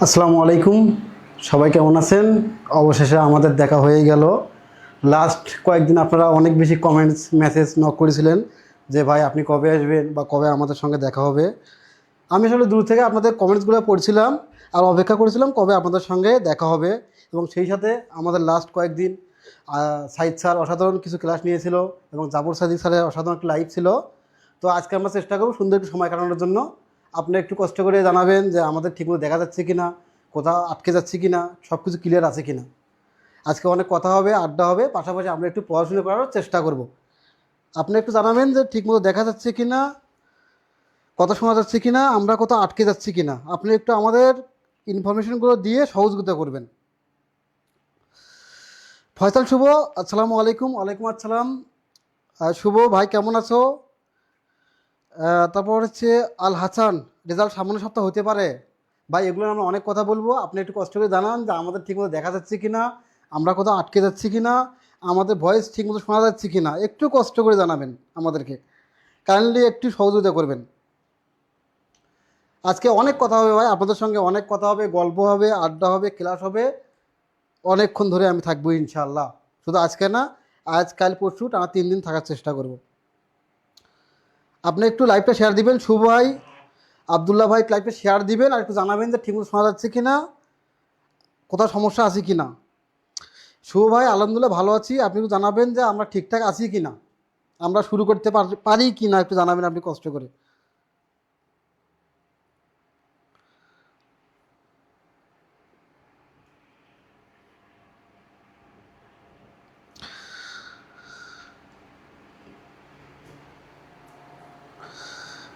আসসালামু আলাইকুম, সবাই কেমন আছেন? অবশেষে আমাদের দেখা হয়ে গেল। লাস্ট কয়েকদিন আপনারা অনেক বেশি কমেন্টস মেসেজ নক করেছিলেন যে ভাই আপনি কবে আসবেন বা কবে আমাদের সঙ্গে দেখা হবে। আমি আসলে দূর থেকে আপনাদের কমেন্টসগুলো পড়ছিলাম আর অপেক্ষা করেছিলাম কবে আপনাদের সঙ্গে দেখা হবে। এবং সেই সাথে আমাদের লাস্ট কয়েকদিন সাইদ স্যার অসাধারণ কিছু ক্লাস নিয়েছিল এবং জাফর সাদিক স্যারের অসাধারণ একটা লাইভ ছিল। তো আজকে আমরা চেষ্টা করব সুন্দর একটু সময় কাটানোর জন্য। আপনি একটু কষ্ট করে জানাবেন যে আমাদের ঠিকমতো দেখা যাচ্ছে কি না, কোথাও আটকে যাচ্ছে কি না, সব কিছু ক্লিয়ার আছে কি না। আজকে অনেক কথা হবে, আড্ডা হবে, পাশাপাশি আমরা একটু পড়াশুনো করার চেষ্টা করব। আপনি একটু জানাবেন যে ঠিকমতো দেখা যাচ্ছে কি না, কথা শোনা যাচ্ছে কি না, আমরা কোথাও আটকে যাচ্ছি কি না। আপনি একটু আমাদের ইনফরমেশনগুলো দিয়ে সহযোগিতা করবেন। ফয়সাল শুভ, আসসালামু আলাইকুম। ওয়ালাইকুম আসসালাম। শুভ ভাই কেমন আছো? তারপর হচ্ছে আল হাসান, রেজাল্ট সামনের সপ্তাহ হতে পারে। ভাই এগুলো আমরা অনেক কথা বলবো, আপনি একটু কষ্ট করে জানান যে আমাদের ঠিকমতো দেখা যাচ্ছে কি না, আমরা কোথাও আটকে যাচ্ছি কি না, আমাদের ভয়েস ঠিকমতো শোনা যাচ্ছে কি না। একটু কষ্ট করে জানাবেন আমাদেরকে, কাইন্ডলি একটু সহযোগিতা করবেন। আজকে অনেক কথা হবে ভাই, আপনাদের সঙ্গে অনেক কথা হবে, গল্প হবে, আড্ডা হবে, ক্লাস হবে। অনেকক্ষণ ধরে আমি থাকবো ইনশাআল্লাহ। শুধু আজকে না, আজ কাল পরশু টানা 3 দিন থাকার চেষ্টা করব। আপনি একটু লাইভটা শেয়ার দিবেন শুভ ভাই, আবদুল্লাহ ভাই, লাইভটা শেয়ার দিবেন আর একটু জানাবেন যে ঠিকমতো শোনা যাচ্ছে কি না, কোথাও সমস্যা আছে কি না। শুভ ভাই আলহামদুলিল্লাহ ভালো আছি, আপনি একটু জানাবেন যে আমরা ঠিকঠাক আছি কি না, আমরা শুরু করতে পারি কি না, একটু জানাবেন আপনি কষ্ট করে।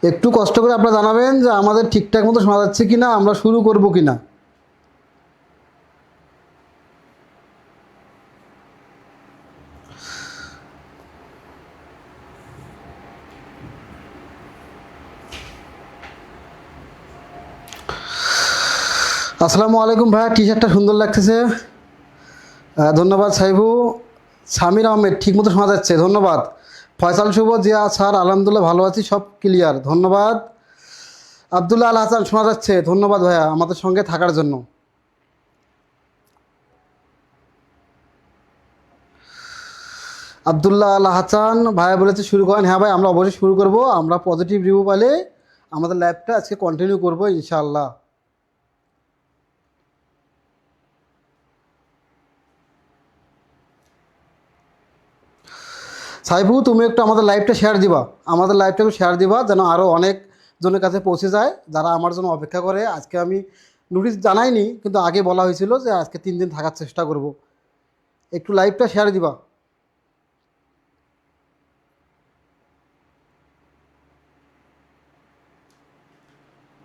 একটু কষ্ট করে আপনারা জানাবেন যে আমাদের ঠিকঠাক মতো শোনা যাচ্ছে কি না, আমরা শুরু করব কি না। আসসালামু আলাইকুম ভাইয়া, টি শার্টটা সুন্দর লাগতেছে। ধন্যবাদ সাইবু। সামির আহমেদ, ঠিকমতো শোনা যাচ্ছে, ধন্যবাদ। ফয়সাল শুভ, জিয়া স্যার আলহামদুলিল্লাহ ভালো আছি, সব ক্লিয়ার, ধন্যবাদ। আবদুল্লাহ আল হাসান, শোনা যাচ্ছে, ধন্যবাদ ভাইয়া আমাদের সঙ্গে থাকার জন্য। আবদুল্লাহ আল হাসান ভাইয়া বলেছে শুরু করেন। হ্যাঁ ভাই, আমরা অবশ্যই শুরু করব। আমরা পজিটিভ রিভিউ পেলে আমাদের ল্যাবটা আজকে কন্টিনিউ করবো ইনশাআল্লাহ। সাইফু, তুমি একটু আমাদের লাইভটা শেয়ার দিবা, আমাদের লাইভটা একটু শেয়ার দিবা যেন আরও অনেক জনের কাছে পৌঁছে যায় যারা আমার জন্য অপেক্ষা করে। আজকে আমি নোটিশ জানাইনি, কিন্তু আগে বলা হয়েছিল যে আজকে 3 দিন থাকার চেষ্টা করব। একটু লাইভটা শেয়ার দিবা।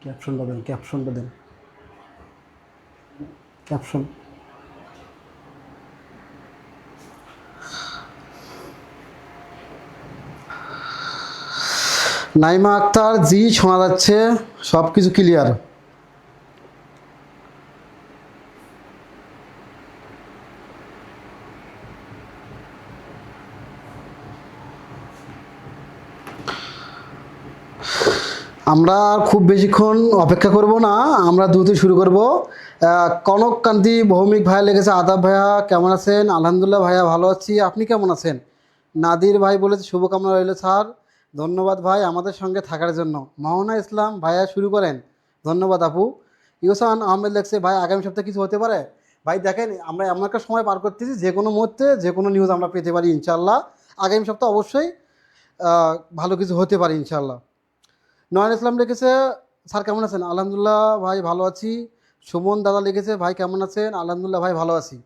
ক্যাপশনটা দেন, ক্যাপশনটা দেন, ক্যাপশন। নাইমা আক্তার, জি শোনা যাচ্ছে, সব কিছু ক্লিয়ার। আমরা আর খুব বেশিক্ষণ অপেক্ষা করব না, আমরা দ্রুত শুরু করব। কনক কান্তি ভৌমিক ভাইয়া লেগেছে, আদাব ভাইয়া কেমন আছেন? আলহামদুলিল্লাহ ভাইয়া ভালো আছি, আপনি কেমন আছেন? নাদির ভাই বলেছে শুভকামনা রইল স্যার, ধন্যবাদ ভাই আমাদের সঙ্গে থাকার জন্য। মাওনা ইসলাম ভাইয়া শুরু করেন, ধন্যবাদ আপু। ইউসান আহমেদ লেগছে ভাই আগামী সপ্তাহে কিছু হতে পারে। ভাই দেখেন, আমরা এমন একটা সময় পার করতেছি যে কোনো মুহূর্তে যে কোনো নিউজ আমরা পেতে পারি ইনশাল্লাহ। আগামী সপ্তাহ অবশ্যই ভালো কিছু হতে পারে ইনশাল্লাহ। নয়ন ইসলাম লিখেছে স্যার কেমন আছেন? আলহামদুলিল্লাহ ভাই ভালো আছি। সুমন দাদা লিখেছে ভাই কেমন আছেন? আলহামদুলিল্লাহ ভাই ভালো আছি।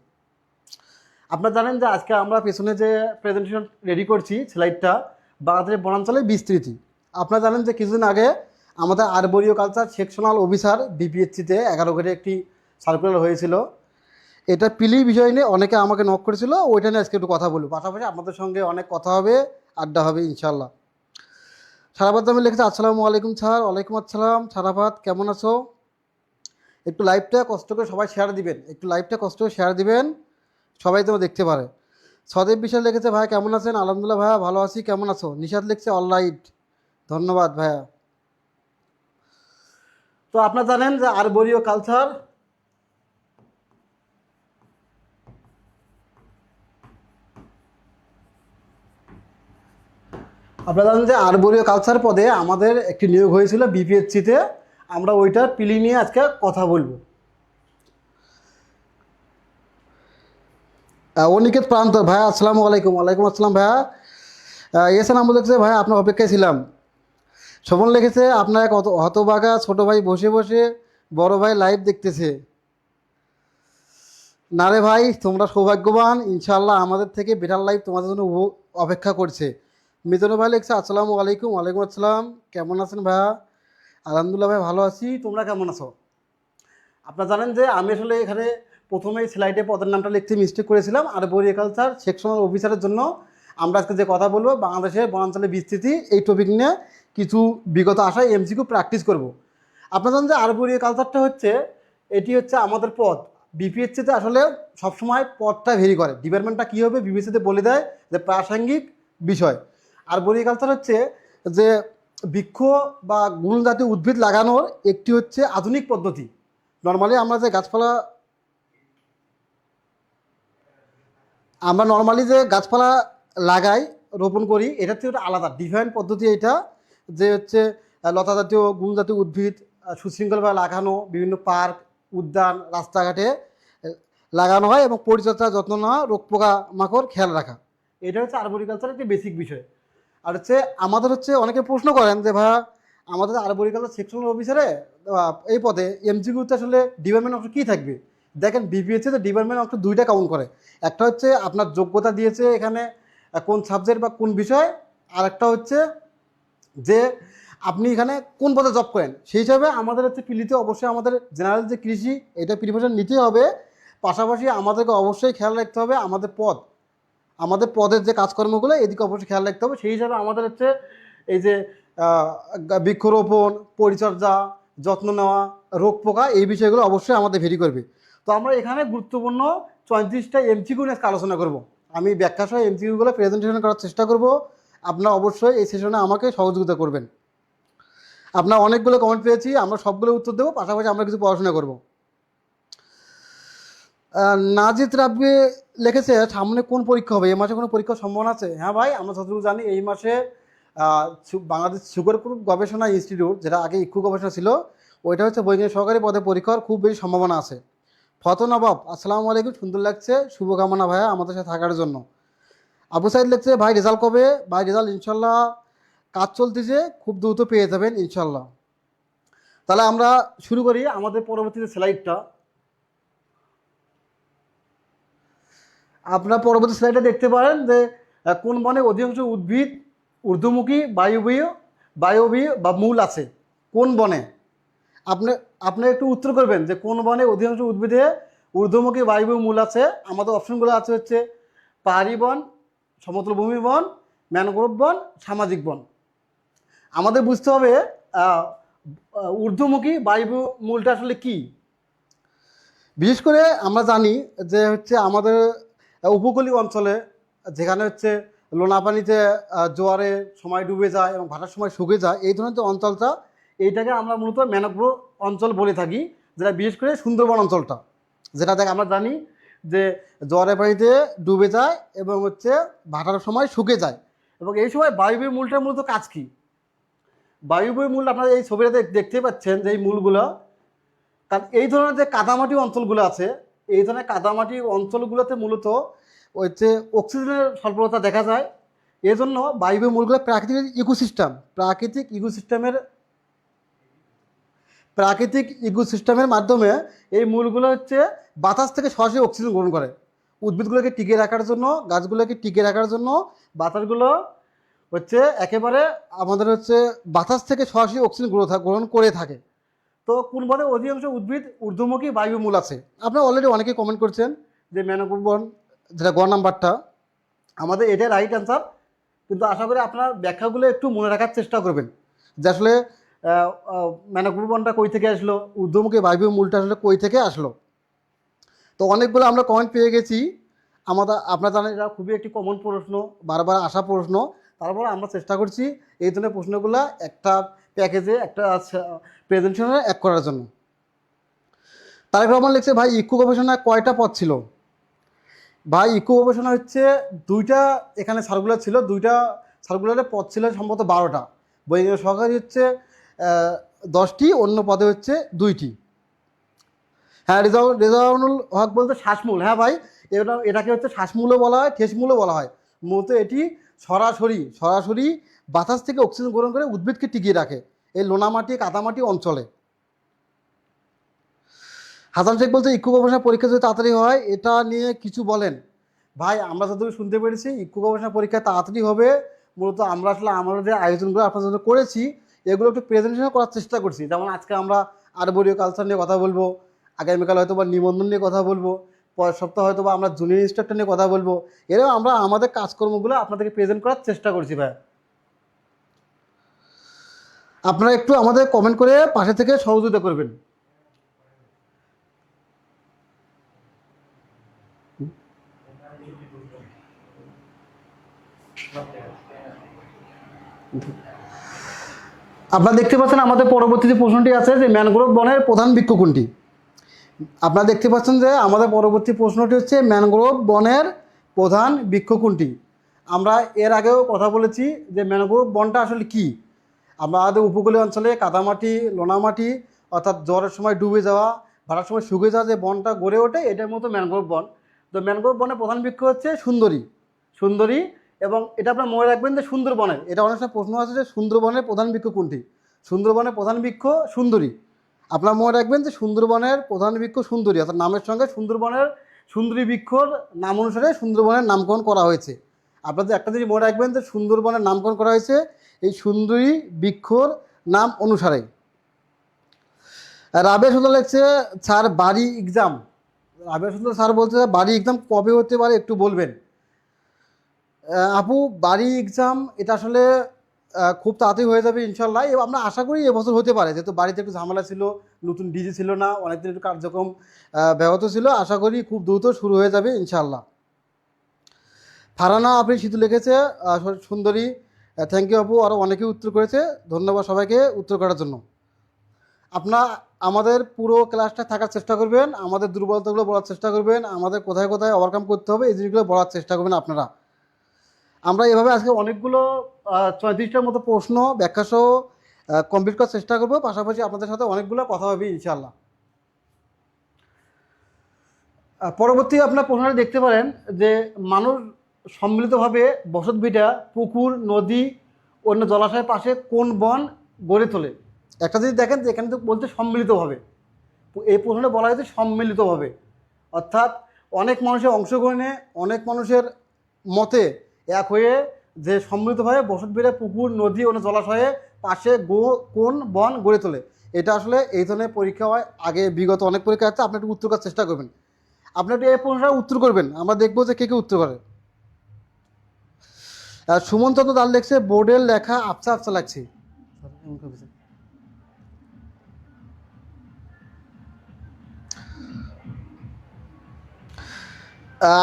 আপনারা জানেন যে আজকে আমরা পেছনে যে প্রেজেন্টেশন রেডি করছি স্লাইডটা, বাংলাদেশের বনাঞ্চলের বিস্তৃতি। আপনারা জানেন যে কিছুদিন আগে আমাদের আরবরীয় কালচার সেকশনাল অফিসার বিপিএসসিতে 11 ঘরে একটি সার্কুলার হয়েছিল। এটা পিলি বিষয় নিয়ে অনেকে আমাকে নক করেছিল, ওইটা নিয়ে আজকে একটু কথা বলবো, পাশাপাশি আপনাদের সঙ্গে অনেক কথা হবে, আড্ডা হবে ইনশাল্লাহ। সারাফাত জামিল লিখেছে আসসালামু আলাইকুম স্যার। ওয়ালাইকুম আসসালাম। সারাফাত কেমন আছো? একটু লাইভটা কষ্ট করে সবাই শেয়ার দিবেন, একটু লাইভটা কষ্ট করে শেয়ার দিবেন, সবাই তো দেখতে পারে। সদেব বিশাল লিখেছে ভাই কেমন আছেন? আলহামদুলিল্লাহ ভাইয়া ভালো আছি, কেমন আছো? নিশাদ লিখছে অলরাইট, ধন্যবাদ ভাইয়া। তো তো আপনারা জানেন যে আরবোরিও কালচার আপনারা জানেন যে আরবোরিও কালচার পদে আমাদের একটি নিয়োগ হয়েছিল বিপিএসসিতে। আমরা ওইটার পিলি নিয়ে আজকে কথা বলবো। অনিকেত প্রান্ত ভাইয়া, আসসালামু আলাইকুম। ওয়ালাইকুম আসসালাম ভাইয়া। এসে নাম লিখছে ভাইয়া, আপনার অপেক্ষায় ছিলাম। শোভন লিখেছে আপনার এক হতবাগা ছোট ভাই বসে বসে বড় ভাই লাইভ দেখতেছে। না রে ভাই, তোমরা সৌভাগ্যবান, ইনশাল্লাহ আমাদের থেকে বেটার লাইফ তোমাদের জন্য অপেক্ষা করছে। মিজানু ভাই লিখছে আসসালামু আলাইকুম। ওয়ালাইকুম আসসালাম। কেমন আছেন ভাইয়া? আলহামদুলিল্লাহ ভাই, ভালো আছি। তোমরা কেমন আছো? আপনারা জানেন যে আমি আসলে এখানে প্রথমেই স্লাইডে পদের নামটা লিখতে মিস্টেক করেছিলাম। আর এগ্রিকালচার সেকশনাল অফিসারের জন্য আমরা আজকে যে কথা বলবো বাংলাদেশের বনাঞ্চলের বিস্তৃতি, এই টপিক নিয়ে কিছু বিগত আশায় এমসিকিউ প্র্যাকটিস করব। আপনারা জানেন যে আরবোরিকালচারটা হচ্ছে, এটি হচ্ছে আমাদের পদ। বিপিএসসিতে আসলে সবসময় পদটা ভেরি করে, ডিপার্টমেন্টটা কী হবে বিপিএসসিতে বলে দেয় যে প্রাসঙ্গিক বিষয়। আরবোরিকালচার হচ্ছে যে বৃক্ষ বা গুল জাতীয় উদ্ভিদ লাগানোর একটি হচ্ছে আধুনিক পদ্ধতি। নর্মালি আমরা যে গাছপালা লাগাই, রোপণ করি, এটা হচ্ছে একটা আলাদা ডিফারেন্ট পদ্ধতি। এটা যে হচ্ছে লতা জাতীয় গুণ জাতীয় উদ্ভিদ সুশৃঙ্খলভাবে লাগানো, বিভিন্ন পার্ক, উদ্যান, রাস্তাঘাটে লাগানো হয় এবং পরিচর্যা, যত্ন নেওয়া, রোগ পোকা মাকড় খেয়াল রাখা, এটা হচ্ছে আরবোরিকালচার একটি বেসিক বিষয়। আর হচ্ছে আমাদের হচ্ছে অনেকে প্রশ্ন করেন যে ভাইয়া আমাদের আরবোরিকালচার সেকশনাল অফিসারে এই পদে এমজিকিউতে আসলে ডিপার্টমেন্ট অংশ কী থাকবে। দেখেন বিপিএসসিতে ডিপার্টমেন্ট অংশ দুইটা কাউন্ট করে। একটা হচ্ছে আপনার যোগ্যতা দিয়েছে এখানে কোন সাবজেক্ট বা কোন বিষয়, আর একটা হচ্ছে যে আপনি এখানে কোন পদে জব করেন। সেই হিসাবে আমাদের হচ্ছে পিলিতে অবশ্যই আমাদের জেনারেল যে কৃষি, এটা প্রিপারেশন নিতে হবে। পাশাপাশি আমাদেরকে অবশ্যই খেয়াল রাখতে হবে আমাদের পদের যে কাজকর্মগুলো, এদিকে অবশ্যই খেয়াল রাখতে হবে। সেই হিসাবে আমাদের হচ্ছে এই যে বৃক্ষরোপণ, পরিচর্যা, যত্ন নেওয়া, রোগ পোকা, এই বিষয়গুলো অবশ্যই আমাদের ভেরি করবে। তো আমরা এখানে গুরুত্বপূর্ণ 34টা এমসিকিউ নিয়ে আলোচনা করব। আমি ব্যাখ্যা সহ এমসিকিউগুলো প্রেজেন্টেশন করার চেষ্টা করব। আপনারা অবশ্যই এই সেশনে আমাকে সহযোগিতা করবেন। আপনার অনেকগুলো কমেন্ট পেয়েছি, আমরা সবগুলো উত্তর দেবো, পাশাপাশি আমরা কিছু পড়াশোনা করব। নাজিদ রাব্বি লিখেছে সামনে কোন পরীক্ষা হবে, এই মাসে কোনো পরীক্ষার সম্ভাবনা আছে? হ্যাঁ ভাই, আমরা যতটুকু জানি এই মাসে বাংলাদেশ সুগার গবেষণা ইনস্টিটিউট, যেটা আগে ইক্ষু গবেষণা ছিল, ওইটা হচ্ছে বৈজ্ঞানিক সহকারী পদে পরীক্ষার খুব বেশি সম্ভাবনা আছে। ফত নবাব, আসসালামু আলাইকুম, সুন্দর লাগছে, শুভকামনা ভাইয়া আমাদের সাথে থাকার জন্য। আবু সাইদ লিখছে ভাই রেজাল্ট কবে? ভাই রেজাল্ট ইনশাল্লাহ কাজ চলতেছে, খুব দ্রুত পেয়ে যাবেন ইনশাল্লাহ। তাহলে আমরা শুরু করি আমাদের পরবর্তীতে স্লাইডটা। আপনার পরবর্তী স্লাইডে দেখতে পারেন যে কোন বনে অধিকাংশ উদ্ভিদ ঊর্ধ্বমুখী বায়বীয় বা মূল আছে। কোন বনে? আপনি আপনি একটু উত্তর করবেন যে কোন বনে অধিকাংশ উদ্ভিদে ঊর্ধ্বমুখী বায়বীয় মূল আছে। আমাদের অপশনগুলো আছে হচ্ছে পাহাড়ি বন, সমতলভূমি বন, ম্যানগ্রোভ বন, সামাজিক বন। আমাদের বুঝতে হবে ঊর্ধ্বমুখী বায়বীয় মূলটা আসলে কি। বিশেষ করে আমরা জানি যে হচ্ছে আমাদের উপকূলীয় অঞ্চলে, যেখানে হচ্ছে লোনা পানিতে জোয়ারের সময় ডুবে যায় এবং ভাটার সময় শুকিয়ে যায়, এই ধরনের যে অঞ্চলটা, এইটাকে আমরা মূলত ম্যানগ্রোভ অঞ্চল বলে থাকি, যেটা বিশেষ করে সুন্দরবন অঞ্চলটা, যেটা আমরা জানি যে জোয়ারের পানিতে ডুবে যায় এবং হচ্ছে ভাটার সময় শুকিয়ে যায়। এবং এই সময় বায়বীয় মূলটার মূলত কাজ কী? বায়বীয় মূল আপনারা এই ছবিটাতে দেখতে পাচ্ছেন যে এই মূলগুলো, কারণ এই ধরনের যে কাদামাটি অঞ্চলগুলো আছে, এই ধরনের কাদামাটি অঞ্চলগুলোতে মূলত হচ্ছে অক্সিজেনের স্বল্পতা দেখা যায়। এজন্য বায়বীয় মূলগুলো প্রাকৃতিক ইকোসিস্টেমের মাধ্যমে এই মূলগুলো হচ্ছে বাতাস থেকে সরাসরি অক্সিজেন গ্রহণ করে। উদ্ভিদগুলোকে টিকে রাখার জন্য, গাছগুলোকে টিকে রাখার জন্য বাতাসগুলো হচ্ছে একেবারে আমাদের হচ্ছে বাতাস থেকে সরাসরি অক্সিজেন গ্রহণ করে থাকে। তো কোন বনে অধিকাংশ উদ্ভিদ ঊর্ধ্বমুখী বায়বীয় মূল আছে? আপনারা অলরেডি অনেকেই কমেন্ট করছেন যে ম্যানগ্রোভ বন, যেটা গ নাম্বারটা, আমাদের এটাই রাইট অ্যান্সার। কিন্তু আশা করি আপনার ব্যাখ্যাগুলো একটু মনে রাখার চেষ্টা করবেন যে আসলে ম্যানগ্রোভ বনটা কই থেকে আসলো, ঊর্ধ্বমুখী বায়বীয় মূলটা আসলে কই থেকে আসলো। তো অনেকগুলো আমরা কমেন্ট পেয়ে গেছি। আপনারা জানেন এটা খুবই একটি কমন প্রশ্ন, বারবার আসা প্রশ্ন। তারপর আমরা চেষ্টা করছি এই ধরনের প্রশ্নগুলো একটা প্যাকেজে একটা প্রেজেন্টেশনে এক করার জন্য। তারেক রহমান লিখছে, ভাই ইকো গবেষণায় কয়টা পদ ছিল? ভাই ইকো গবেষণা হচ্ছে দুইটা, এখানে সার্কুলার ছিল, দুইটা সার্কুলারের পদ ছিল সম্ভবত 12টা। বৈজ্ঞানিক সহকারী হচ্ছে 10টি, অন্য পদে হচ্ছে 2টি। হ্যাঁ, রেজাউনুল হক বলতে শ্বাসমূল। হ্যাঁ ভাই, এটাকে হচ্ছে শ্বাসমূলও বলা হয়, ঠেসমূলও বলা হয়। মূলত এটি সরাসরি সরাসরি বাতাস থেকে অক্সিজেন গ্রহণ করে উদ্ভিদকে টিকিয়ে রাখে এই লোনামাটি কাদামাটি অঞ্চলে। হাসান শেখ বলছে, ইকো গবেষণা পরীক্ষা যদি তাড়াতাড়ি হয় এটা নিয়ে কিছু বলেন। ভাই আমরা যতটুকু শুনতে পেরেছি ইকো গবেষণা পরীক্ষা তাড়াতাড়ি হবে। মূলত আমরা আসলে আমাদের যে আয়োজনগুলো আপনার জন্য করেছি এগুলো একটু প্রেজেন্টেশন করার চেষ্টা করছি। যেমন আজকে আমরা আরবরীয় কালচার নিয়ে কথা বলবো, আগামীকাল হয়তো বা নিবন্ধন নিয়ে কথা বলবো, পরের সপ্তাহ হয়তো বা আমরা জুনিয়র ইনস্ট্রাক্টর নিয়ে কথা বলবো। এরকম আমরা আমাদের কাজকর্মগুলো আপনাদেরকে প্রেজেন্ট করার চেষ্টা করছি। ভাই আপনারা একটু আমাদের কমেন্ট করে পাশে থেকে সহযোগিতা করবেন। আপনারা দেখতে পাচ্ছেন আমাদের পরবর্তী যে প্রশ্নটি আছে যে ম্যানগ্রোভ বনের প্রধান বৃক্ষ কোনটি? আপনারা দেখতে পাচ্ছেন যে আমাদের পরবর্তী প্রশ্নটি হচ্ছে ম্যানগ্রোভ বনের প্রধান বৃক্ষ কোনটি? আমরা এর আগেও কথা বলেছি যে ম্যানগ্রোভ বনটা আসলে কি। আমাদের উপকূলীয় অঞ্চলে কাদামাটি, লোনামাটি, অর্থাৎ জ্বরের সময় ডুবে যাওয়া, ভাড়ার সময় শুকিয়ে যাওয়া যে বনটা গড়ে ওঠে এটার মতো ম্যানগ্রোভ বন। তো ম্যানগ্রোভ বনের প্রধান বৃক্ষ হচ্ছে সুন্দরী। সুন্দরী। এবং এটা আপনার মনে রাখবেন যে সুন্দরবনের, এটা অনেক সময় প্রশ্ন আছে যে সুন্দরবনের প্রধান বৃক্ষ কোনটি? সুন্দরবনের প্রধান বৃক্ষ সুন্দরী। আপনার মনে রাখবেন যে সুন্দরবনের প্রধান বৃক্ষ সুন্দরী, অর্থাৎ নামের সঙ্গে সুন্দরবনের সুন্দরী বৃক্ষর নাম অনুসারে সুন্দরবনের নামকরণ করা হয়েছে। আপনাদের একটা জিনিস মনে রাখবেন যে সুন্দরবনের নামকরণ করা হয়েছে এই সুন্দরী বৃক্ষর নাম অনুসারে। রাবেয়া সুন্দর লিখছে, স্যার বাড়ি এক্সাম। রাবেয়া সুন্দর স্যার বলছে বাড়ি এক্সাম কবে হতে পারে একটু বলবেন। আপু বাড়ি এক্সাম এটা আসলে খুব তাড়াতাড়ি হয়ে যাবে ইনশাল্লাহ। এবং আমরা আশা করি এবছর হতে পারে, যেহেতু বাড়িতে একটু ঝামেলা ছিল, নতুন ডিজি ছিল না, অনেকদিন একটু কার্যক্রম ব্যাহত ছিল। আশা করি খুব দ্রুত শুরু হয়ে যাবে ইনশাল্লাহ। ফারহানা আপনি শীত লিখেছে সুন্দরী। থ্যাংক ইউ আপু, আরও অনেকেই উত্তর করেছে, ধন্যবাদ সবাইকে উত্তর করার জন্য। আপনার আমাদের পুরো ক্লাসটা থাকার চেষ্টা করবেন, আমাদের দুর্বলতাগুলো বলার চেষ্টা করবেন, আমাদের কোথায় কোথায় ওভারকাম করতে হবে এই জিনিসগুলো বলার চেষ্টা করবেন আপনারা। আমরা এভাবে আজকে অনেকগুলো 34টার মতো প্রশ্ন ব্যাখ্যাসহ কমপ্লিট করার চেষ্টা করবো, পাশাপাশি আপনাদের সাথে অনেকগুলো কথা হবে ইনশাআল্লাহ। পরবর্তী আপনার প্রশ্নটা দেখতে পারেন যে মানুষ সম্মিলিতভাবে বসতভিটা, পুকুর, নদী, অন্য জলাশয়ের পাশে কোন বন গড়ে তোলে? একটা যদি দেখেন যে এখানে তো বলতে সম্মিলিতভাবে, এই প্রশ্নটা বলা হয়েছে সম্মিলিতভাবে, অর্থাৎ অনেক মানুষের অংশগ্রহণে, অনেক মানুষের মতে এক হয়ে যে সম্মিলিতভাবে বসতভিটা, পুকুর, নদী, অন্য জলাশয়ে পাশে কোন বন গড়ে তোলে। এটা আসলে এই ধরনের পরীক্ষা হয় আগে, বিগত অনেক পরীক্ষা আছে, আপনি একটু উত্তর করার চেষ্টা করবেন। আপনি একটু এই প্রশ্নটা উত্তর করবেন, আমরা দেখবো যে কে কে উত্তর করে। সুমন চন্দ্র দাল লিখছে, বোর্ডের লেখা আবছা আবছা লাগছে।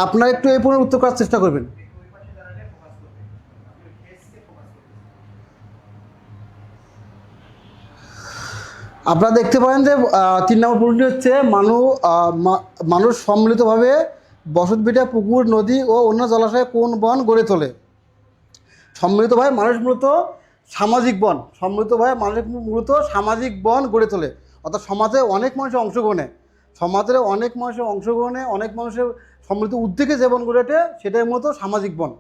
আপনারা একটু এই প্রশ্নের উত্তর করার চেষ্টা করবেন। আপনারা দেখতে পারেন যে 3 নম্বর প্রশ্নটি হচ্ছে মানুষ সম্মিলিতভাবে বসতভিটা, পুকুর, নদী ও অন্য জলাশয়ে কোন বন গড়ে তোলে? সম্মিলিতভাবে মানুষ মূলত সামাজিক বন, সম্মিলিতভাবে মানুষ মূলত সামাজিক বন গড়ে তোলে, অর্থাৎ সমাজে অনেক মানুষের অংশগ্রহণে, সমাজের অনেক মানুষের অংশগ্রহণে, অনেক মানুষের সম্মিলিত উদ্যোগে যে বন গড়ে ওঠে সেটাই মূলত সামাজিক বন।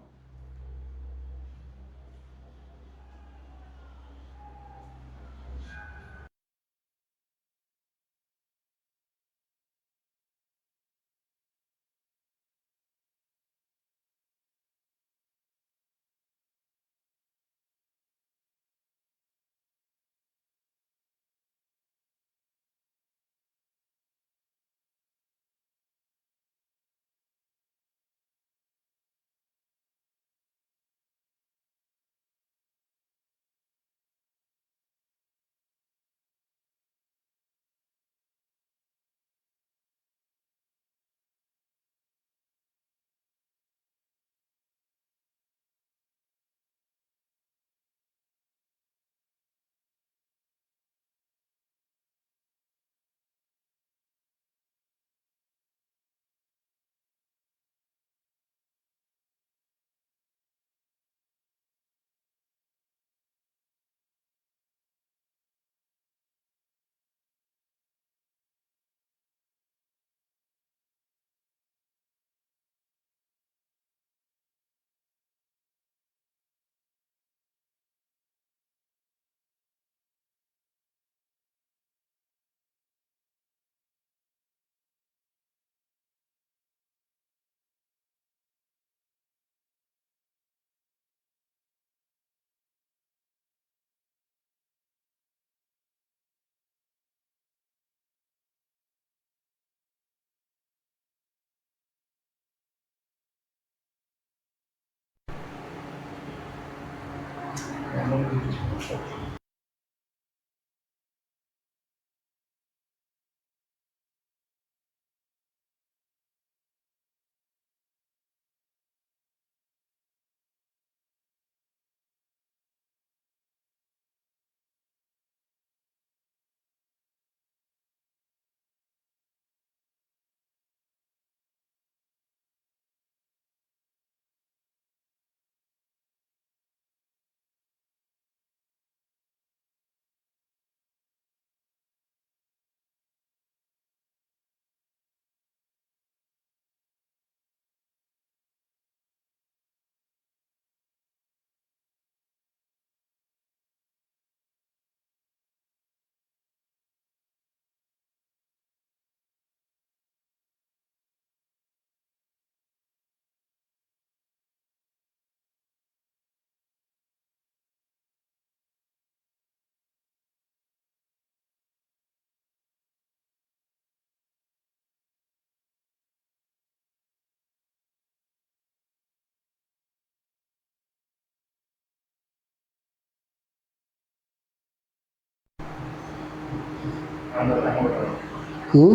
হুম,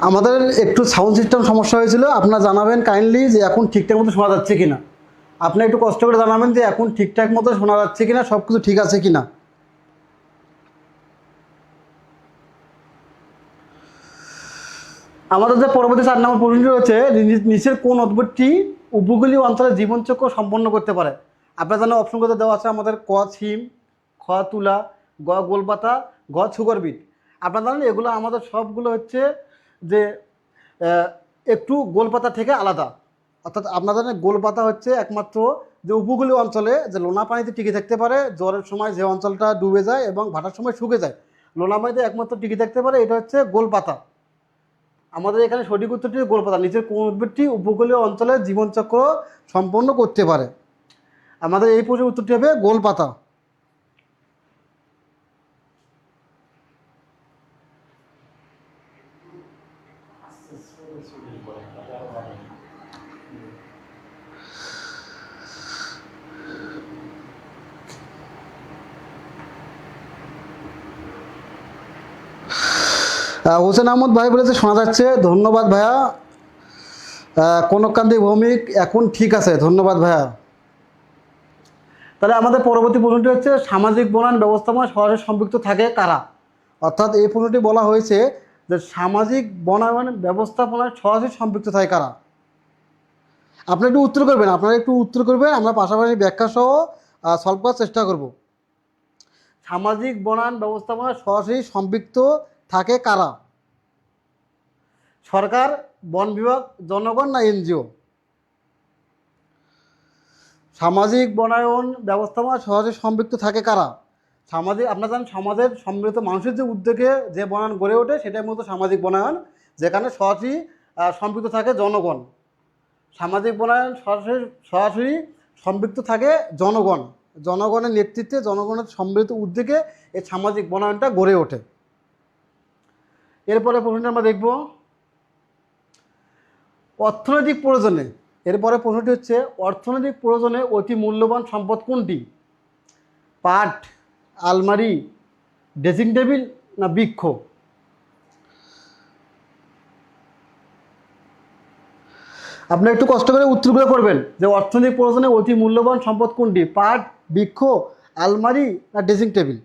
আমাদের একটু সাউন্ড সিস্টেম সমস্যা হয়েছিল, আপনারা জানাবেন কাইন্ডলি যে এখন ঠিকঠাক মতো শোনা যাচ্ছে কিনা। আপনি একটু কষ্ট করে জানাবেন যে এখন ঠিকঠাক মতো শোনা যাচ্ছে কিনা, সব কিছু ঠিক আছে কিনা। আমাদের যে পরবর্তী 4 নম্বর প্রশ্নটি রয়েছে, নিচের কোন উদ্ভিদটি উপকূলীয় অঞ্চলে জীবনচক্র সম্পন্ন করতে পারে। আপনার জন্য অপশনগুলো দেওয়া আছে আমাদের ক শিম, খ তুলা, গ গোলপাতা, ঘ সুগরবিট। আপনারা জানেন এগুলো আমাদের সবগুলো হচ্ছে যে একটু গোলপাতা থেকে আলাদা। অর্থাৎ আপনারা জানেন গোলপাতা হচ্ছে একমাত্র যে উপকূলীয় অঞ্চলে যে লোনা পানিতে টিকে থাকতে পারে, জ্বরের সময় যে অঞ্চলটা ডুবে যায় এবং ভাটার সময় শুকে যায়, লোনা পানিতে একমাত্র টিকে থাকতে পারে, এটা হচ্ছে গোলপাতা। আমাদের এখানে সঠিক উত্তরটি গোলপাতা। নিচের কোন উদ্ভিদটি উপকূলীয় অঞ্চলে জীবনচক্র সম্পন্ন করতে পারে। আমাদের এই প্রশ্নের উত্তরটি হবে গোলপাতা। হোসেন আহমদ ভাই বলেছে শোনা যাচ্ছে, ধন্যবাদ ভাইয়া। কনককান্তি ভৌমিক এখন ঠিক আছে, ধন্যবাদ ভাইয়া। তাহলে আমাদের পরবর্তী প্রশ্নটি হচ্ছে সামাজিক বনায়ন ব্যবস্থাপনায় সরাসরি সম্পৃক্ত থাকে কারা। অর্থাৎ এই প্রশ্নটি বলা হয়েছে যে সামাজিক বনায়ন ব্যবস্থাপনায় সরাসরি সম্পৃক্ত থাকে কারা। আপনি একটু উত্তর করবেন, আপনারা একটু উত্তর করবেন, আমরা পাশাপাশি ব্যাখ্যা সহ সলভ করার চেষ্টা করব। সামাজিক বনায়ন ব্যবস্থাপনায় সরাসরি সম্পৃক্ত থাকে কারা? সরকার, বন বিভাগ, জনগণ না এনজিও? সামাজিক বনায়ন ব্যবস্থাপনায় সরাসরি সম্পৃক্ত থাকে কারা? সামাজিক, আপনারা জানেন সমাজের সম্মিলিত মানুষের যে উদ্যোগে যে বনায়ন গড়ে ওঠে সেটাই মূলত সামাজিক বনায়ন, যেখানে সরাসরি সম্পৃক্ত থাকে জনগণ। সামাজিক বনায়ন সরাসরি সরাসরি সম্পৃক্ত থাকে জনগণ, জনগণের নেতৃত্বে, জনগণের সম্মিলিত উদ্যোগে এই সামাজিক বনায়নটা গড়ে ওঠে। এরপরে প্রশ্নটা আমরা দেখব অর্থনৈতিক প্রয়োজনে। এরপরে প্রশ্নটি হচ্ছে অর্থনৈতিক প্রয়োজনে অতি মূল্যবান সম্পদ কোনটি? পাট, আলমারি, ড্রেসিং টেবিল না বৃক্ষ? আপনি একটু কষ্ট করে উত্তরগুলো করবেন যে অর্থনৈতিক প্রয়োজনে অতি মূল্যবান সম্পদ কোনটি? পাট, বৃক্ষ, আলমারি না ড্রেসিং টেবিল?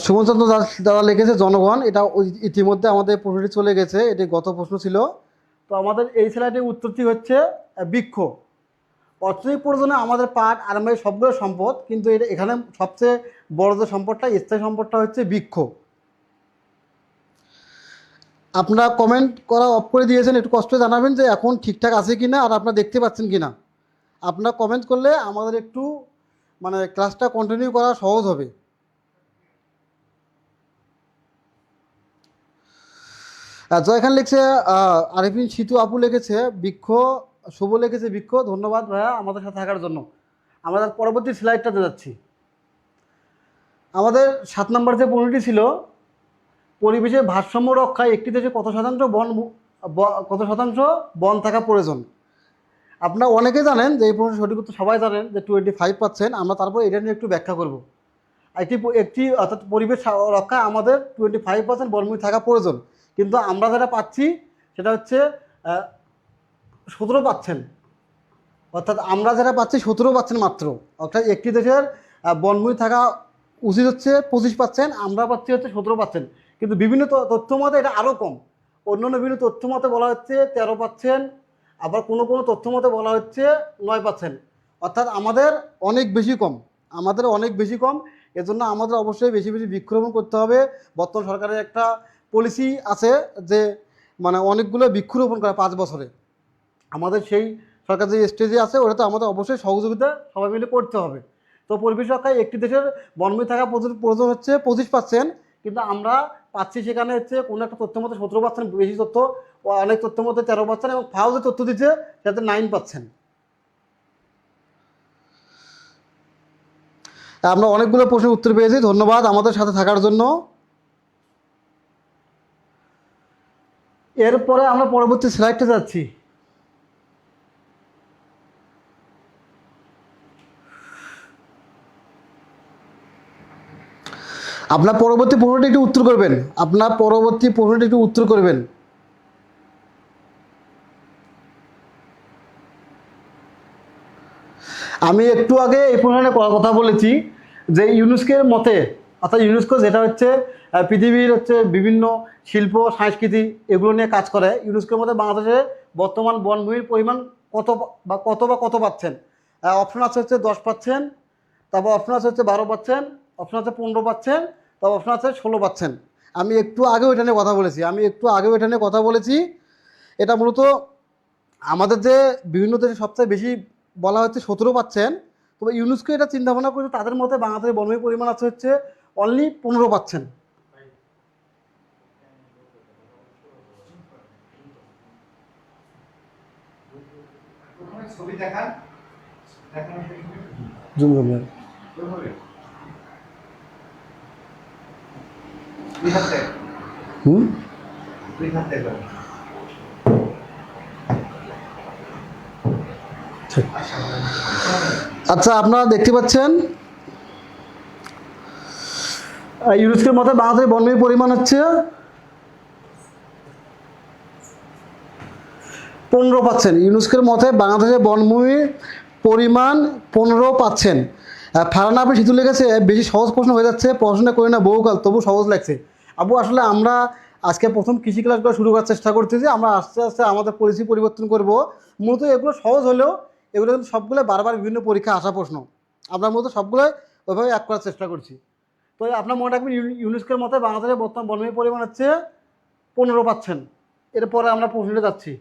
সুমনচন্দ্র দাস দ্বারা লিখেছে জনগণ। এটা ইতিমধ্যে আমাদের প্রশ্নটি চলে গেছে, এটি গত প্রশ্ন ছিল। তো আমাদের এই স্লাইডের উত্তরটি হচ্ছে বৃক্ষ। অর্থনৈতিক প্রয়োজনে আমাদের পাট, আলমারি সবগুলো সম্পদ, কিন্তু এটা এখানে সবচেয়ে বড় যে সম্পদটা, স্থায়ী সম্পদটা হচ্ছে বৃক্ষ। আপনারা কমেন্ট করা অফ করে দিয়েছেন, একটু কষ্ট জানাবেন যে এখন ঠিকঠাক আছে কি না আর আপনারা দেখতে পাচ্ছেন কি না। আপনারা কমেন্ট করলে আমাদের একটু মানে ক্লাসটা কন্টিনিউ করা সহজ হবে। জয়খান লিখছে, আরিফিন সিতু আপু লিখেছে বৃক্ষ, শুভ লিখেছে বৃক্ষ। ধন্যবাদ ভাইয়া আমাদের সাথে থাকার জন্য। আমাদের পরবর্তী স্লাইডটাতে যাচ্ছি। আমাদের 7 নম্বর যে প্রশ্নটি ছিল, পরিবেশের ভারসাম্য রক্ষায় একটি দেশে কত শতাংশ বন থাকা প্রয়োজন? আপনারা অনেকে জানেন যে এই প্রশ্নের সঠিক উত্তর সবাই জানেন যে 25%। আমরা তারপর এটা নিয়ে একটু ব্যাখ্যা করব। একটি অর্থাৎ পরিবেশ রক্ষায় আমাদের 25% বনভূমি থাকা প্রয়োজন, কিন্তু আমরা যেটা পাচ্ছি সেটা হচ্ছে 17%। অর্থাৎ আমরা যেটা পাচ্ছি 17% মাত্র। অর্থাৎ একটি দেশের বনভূমি থাকা উচিত হচ্ছে 25%, আমরা পাচ্ছি হচ্ছে 17%। কিন্তু বিভিন্ন তথ্য মতে এটা আরও কম। অন্যান্য বিভিন্ন তথ্য মতে বলা হচ্ছে 13%, আবার কোনো কোনো তথ্য মতে বলা হচ্ছে 9%। অর্থাৎ আমাদের অনেক বেশি কম, আমাদের অনেক বেশি কম। এজন্য আমাদের অবশ্যই বেশি বেশি বৃক্ষরোপণ করতে হবে। বর্তমান সরকারের একটা পলিসি আছে যে মানে অনেকগুলো বৃক্ষরোপণ করা 5 বছরে। আমাদের সেই সরকার যে স্টেজে আছে ওটাতে আমাদের অবশ্যই সহযোগিতা সবাই মিলে করতে হবে। তো পরিবেশ রক্ষায় একটি দেশের বনভূমি থাকা প্রয়োজন হচ্ছে 25%, কিন্তু আমরা পাচ্ছি সেখানে হচ্ছে কোনো একটা তথ্য মতে 17%, বেশি তথ্য অনেক তথ্য মতে 13%, এবং ফাও যে তথ্য দিচ্ছে সেটাতে 9%। আমরা অনেকগুলো প্রশ্নের উত্তর পেয়েছি, ধন্যবাদ আমাদের সাথে থাকার জন্য। এরপরে আমরা পরবর্তী স্লাইডে যাচ্ছি। আপনার পরবর্তী প্রশ্নটি একটু উত্তর করবেন, আপনার পরবর্তী প্রশ্নটি একটু উত্তর করবেন। আমি একটু আগে এই প্রশ্নে কথা বলেছি যে ইউনেস্কোর মতে, অর্থাৎ ইউনেস্কো যেটা হচ্ছে পৃথিবীর হচ্ছে বিভিন্ন শিল্প সংস্কৃতি এগুলো নিয়ে কাজ করে, ইউনেস্কোর মতে বাংলাদেশে বর্তমান বনভূমির পরিমাণ কত পাচ্ছেন। অপশন আছে হচ্ছে 10%, তারপর অপশন আছে হচ্ছে 12%, অপশন আছে 15%, তারপর অপশন আছে 16%। আমি একটু আগেও এটা নিয়ে কথা বলেছি। এটা মূলত আমাদের যে বিভিন্ন দেশে সবচেয়ে বেশি বলা হচ্ছে 17%, তবে ইউনেস্কো এটা চিন্তা ভাবনা করেছে তাদের মতে বাংলাদেশের বনভূমির পরিমাণ আছে হচ্ছে অনলি 15%। আচ্ছা, আপনারা দেখতে পাচ্ছেন ইউনেস্কোর মতে বাংলাদেশের বনভূমির পরিমাণ হচ্ছে 15%। ইউনেস্কোর মতে বাংলাদেশের বনভূমির পরিমাণ 15%। ফারহানা আপনি শীতল লেগেছে, বেশি সহজ প্রশ্ন হয়ে যাচ্ছে, পড়াশোনা করি না বহুকাল তবু সহজ লাগছে। আবু আসলে আমরা আজকে প্রথম কৃষি ক্লাসগুলো শুরু করার চেষ্টা করতেছি, আমরা আস্তে আস্তে আমাদের পলিসি পরিবর্তন করব। মূলত এগুলো সহজ হলেও এগুলো কিন্তু সবগুলো বারবার বিভিন্ন পরীক্ষা আসা প্রশ্ন, আমরা মূলত সবগুলোই ওইভাবে এক করার চেষ্টা করছি। তো আপনার মনে রাখবেন ইউনেস্কোর মতে বাংলাদেশের বর্তমান বনভূমির পরিমাণ হচ্ছে 15%। এরপরে আমরা প্রশ্নটা যাচ্ছি।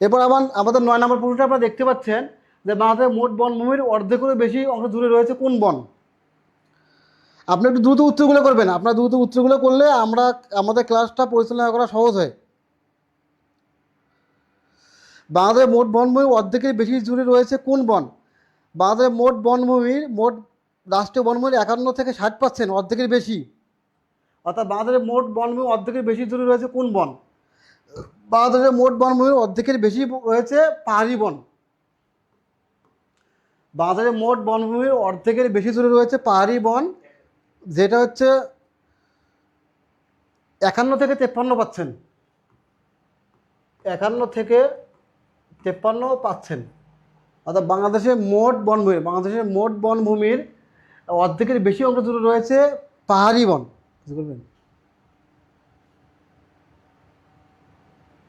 এরপর আমাদের 9 নম্বর প্রশ্নটা আপনারা দেখতে পাচ্ছেন যে বাংলাদেশের মোট বনভূমির অর্ধেকেরও বেশি অংশ জুড়ে রয়েছে কোন বন। আপনি একটু দ্রুত উত্তরগুলো করবেন, আপনার দ্রুত উত্তরগুলো করলে আমাদের ক্লাসটা পরিচালনা করা সহজ হয়। বাংলাদেশের মোট বনভূমির অর্ধেকের বেশি জুড়ে রয়েছে কোন বন। বাংলাদেশের মোট রাষ্ট্রীয় বনভূমির 51 থেকে 60%, অর্ধেকের বেশি। অর্থাৎ বাংলাদেশের মোট বনভূমি অর্ধেকের বেশি জুড়ে রয়েছে কোন বন। বাংলাদেশের মোট বনভূমির অর্ধেকের বেশি রয়েছে পাহাড়ি বন। বাংলাদেশের মোট বনভূমির অর্ধেকের বেশি জুড়ে রয়েছে পাহাড়ি বন, যেটা হচ্ছে 51 থেকে 53%। 51 থেকে 53%। অর্থাৎ বাংলাদেশের মোট বনভূমির অর্ধেকের বেশি অংশ জুড়ে রয়েছে পাহাড়ি বন। বলবেন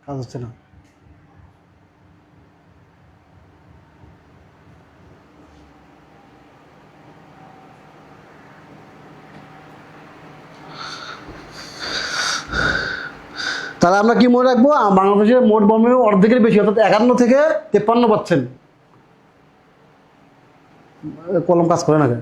কাজ হচ্ছে না। তাহলে আমরা কি মনে রাখবো, বাংলাদেশের মোট বনভূমির অর্ধেকের বেশি অর্থাৎ 51 থেকে 53%। কলম কাজ করে না কেন?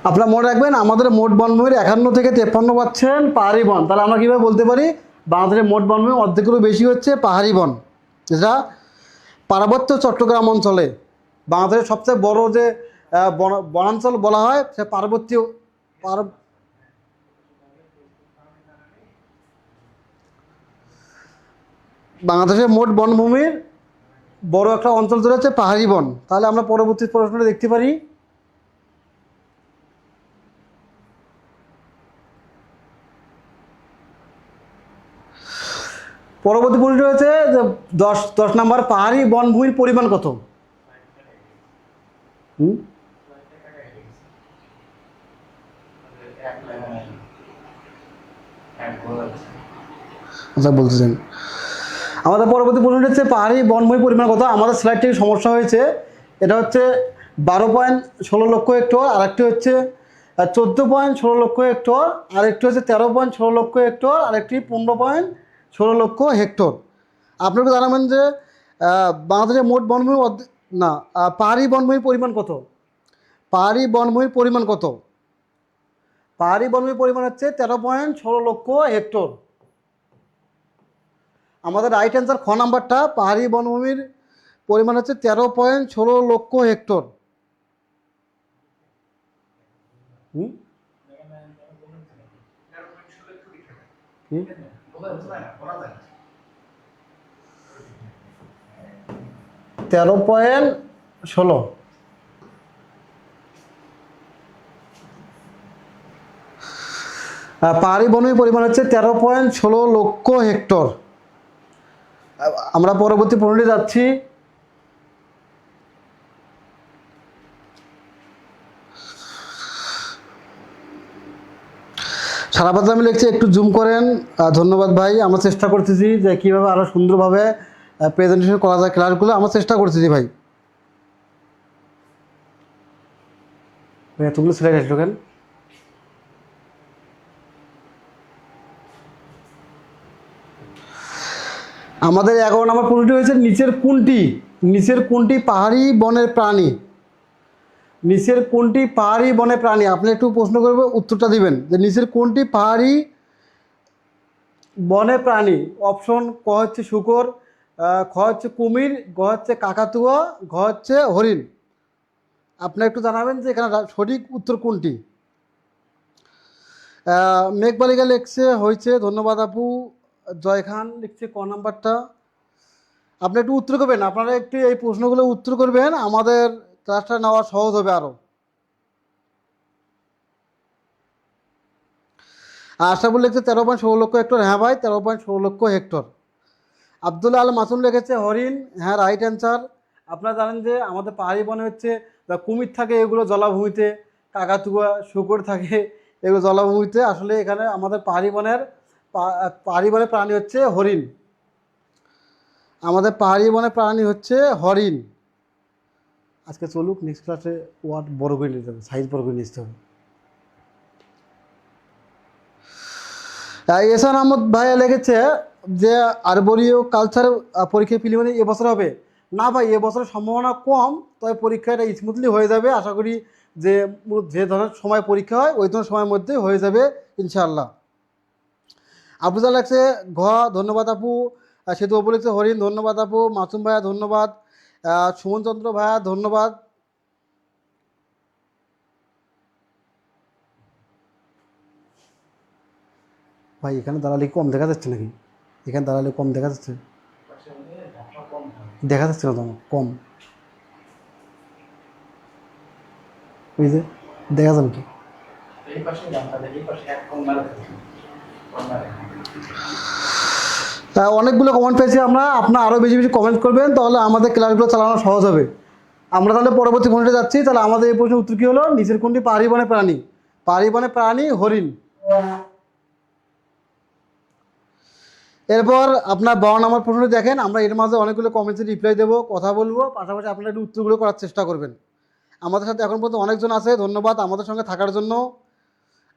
আপনারা মনে রাখবেন আমাদের মোট বনভূমির 51 থেকে 53% পাহাড়ি বন। তাহলে আমরা কীভাবে বলতে পারি বাংলাদেশের মোট বনভূমি অর্ধেকেরও বেশি হচ্ছে পাহাড়ি বন, যেটা পার্বত্য চট্টগ্রাম অঞ্চলে বাংলাদেশের সবচেয়ে বড় যে বনাঞ্চল বলা হয় সে পার্বত্য বাংলাদেশের মোট বনভূমির বড় একটা অঞ্চল জুড়ে হচ্ছে পাহাড়ি বন। তাহলে আমরা পরবর্তী প্রশ্নটা দেখতে পারি। পরবর্তী প্রশ্ন হচ্ছে যে 10 নম্বর, পাহাড়ি বনভূমির পরিমাণ কত? আচ্ছা বলতেছেন। আমাদের পরবর্তী প্রশ্ন হচ্ছে পাহাড়ি বনভূমির পরিমাণ কত? আমাদের স্লাইড থেকে সমস্যা হয়েছে। এটা হচ্ছে 12.16 লক্ষ হেক্টর, আরেকটি হচ্ছে 14.16 লক্ষ হেক্টর, আরেকটি হচ্ছে 13.16 লক্ষ হেক্টর, আরেকটি 15.16 লক্ষ হেক্টর। আপনাকে জানাবেন যে বাংলাদেশের মোট বনভূমি না, পাহাড়ি বনভূমির পরিমাণ কত? পাহাড়ি বনভূমির পরিমাণ কত? পাহাড়ি বনভূমির পরিমাণ হচ্ছে 13.16 লক্ষ হেক্টর। আমাদের রাইট অ্যান্সার খ নাম্বারটা, পাহাড়ি বনভূমির পরিমাণ হচ্ছে 13.16 লক্ষ হেক্টর। হুম, 13.16। পাহাড়ি বনভূমির পরিমাণ হচ্ছে 13.16 লক্ষ হেক্টর। আমরা পরবর্তী প্রশ্নে যাচ্ছি। সারা পাতা আমি লিখছি, একটু জুম করেন। ধন্যবাদ ভাই। আমরা চেষ্টা করতেছি যে কীভাবে আরও সুন্দরভাবে প্রেজেন্টেশন করা যায় ক্লাসগুলো, আমরা চেষ্টা করতেছি ভাই। এতগুলো স্লাইড আসলো কেন? আমাদের 11 নম্বর প্রশ্নটি হয়েছে নিচের কোনটি পাহাড়ি বনের প্রাণী? নিচের কোনটি পাহাড়ি বনের প্রাণী? আপনি একটু প্রশ্ন করবে, উত্তরটা দিবেন যে নিচের কোনটি পাহাড়ি বনে প্রাণী। অপশন ক হচ্ছে শূকর, খ হচ্ছে কুমির, গ হচ্ছে কাকাতুয়া, ঘ হচ্ছে হরিণ। আপনি একটু জানাবেন যে এখানে সঠিক উত্তর কোনটি। মেঘবালিকা লিখছে হয়েছে, ধন্যবাদ আপু। জয় খান লিখছে ক নাম্বারটা। আপনি একটু উত্তর করবেন, আপনারা একটু এই প্রশ্নগুলো উত্তর করবেন, আমাদের ক্লাসটা নেওয়া সহজ হবে আরও। আশরাফুল লিখছে 13.16 লক্ষ হেক্টর। হ্যাঁ ভাই, 13.16 লক্ষ হেক্টর। আবদুল্লাহ আল মাসুম লিখেছে হরিণ। হ্যাঁ, রাইট অ্যান্সার। আপনারা জানেন যে আমাদের পাহাড়ি বনে হচ্ছে কুমির থাকে, এগুলো জলাভূমিতে, কাকাতুয়া শূকর থাকে, এগুলো জলাভূমিতে। আসলে এখানে আমাদের পাহাড়ি বনের প্রাণী হচ্ছে হরিণ। আমাদের পাহাড়ি বনের প্রাণী হচ্ছে হরিণ। আজকে চলুক, নেক্সট ক্লাসে ওয়ার্ড বড় করে নিতে হবে, সাইজ বড় করে নিতে হবে। এসান আহমদ ভাইয়া লিখেছে যে আরবরীয় কালচার পরীক্ষা প্রিলিমিনারি এবছর হবে। না ভাই, এবছরের সম্ভাবনা কম, তবে পরীক্ষাটা স্মুথলি হয়ে যাবে আশা করি। যে ধরনের সময় পরীক্ষা হয় ওই ধরনের সময়ের মধ্যে হয়ে যাবে ইনশাআল্লাহ। আফরুজা লাগছে ঘ, ধন্যবাদ আপু। সেতু আপু লিখছে হরিণ, ধন্যবাদ আপু। মাসুম ভাইয়া ধন্যবাদ। সুমন চন্দ্র ভাইয়া ধন্যবাদ। ভাই এখানে দাঁড়ালে কম দেখা যাচ্ছে নাকি? এখানে দাঁড়ালে কম দেখা যাচ্ছে? দেখা যাচ্ছে না তো আমার, কম। ওই যে দেখা যাবে কি? অনেকগুলো কমেন্ট পেয়েছি আমরা। আপনার আরও বেশি বেশি কমেন্ট করবেন, তাহলে আমাদের ক্লাসগুলো চালানো সহজ হবে। আমরা তাহলে পরবর্তী প্রশ্নটা যাচ্ছি। তাহলে আমাদের এই প্রশ্নের উত্তর কী হলো? নিচের কোনটি পাহাড়ি বনের প্রাণী? পাহাড়ি বনের প্রাণী হরিণ। এরপর আপনার 12 নম্বর প্রশ্নটি দেখেন। আমরা এর মাঝে অনেকগুলো কমেন্টসে রিপ্লাই দেবো, কথা বলবো, পাশাপাশি আপনারা একটু উত্তরগুলো করার চেষ্টা করবেন। আমাদের সাথে এখন পর্যন্ত অনেকজন আছে, ধন্যবাদ আমাদের সঙ্গে থাকার জন্য।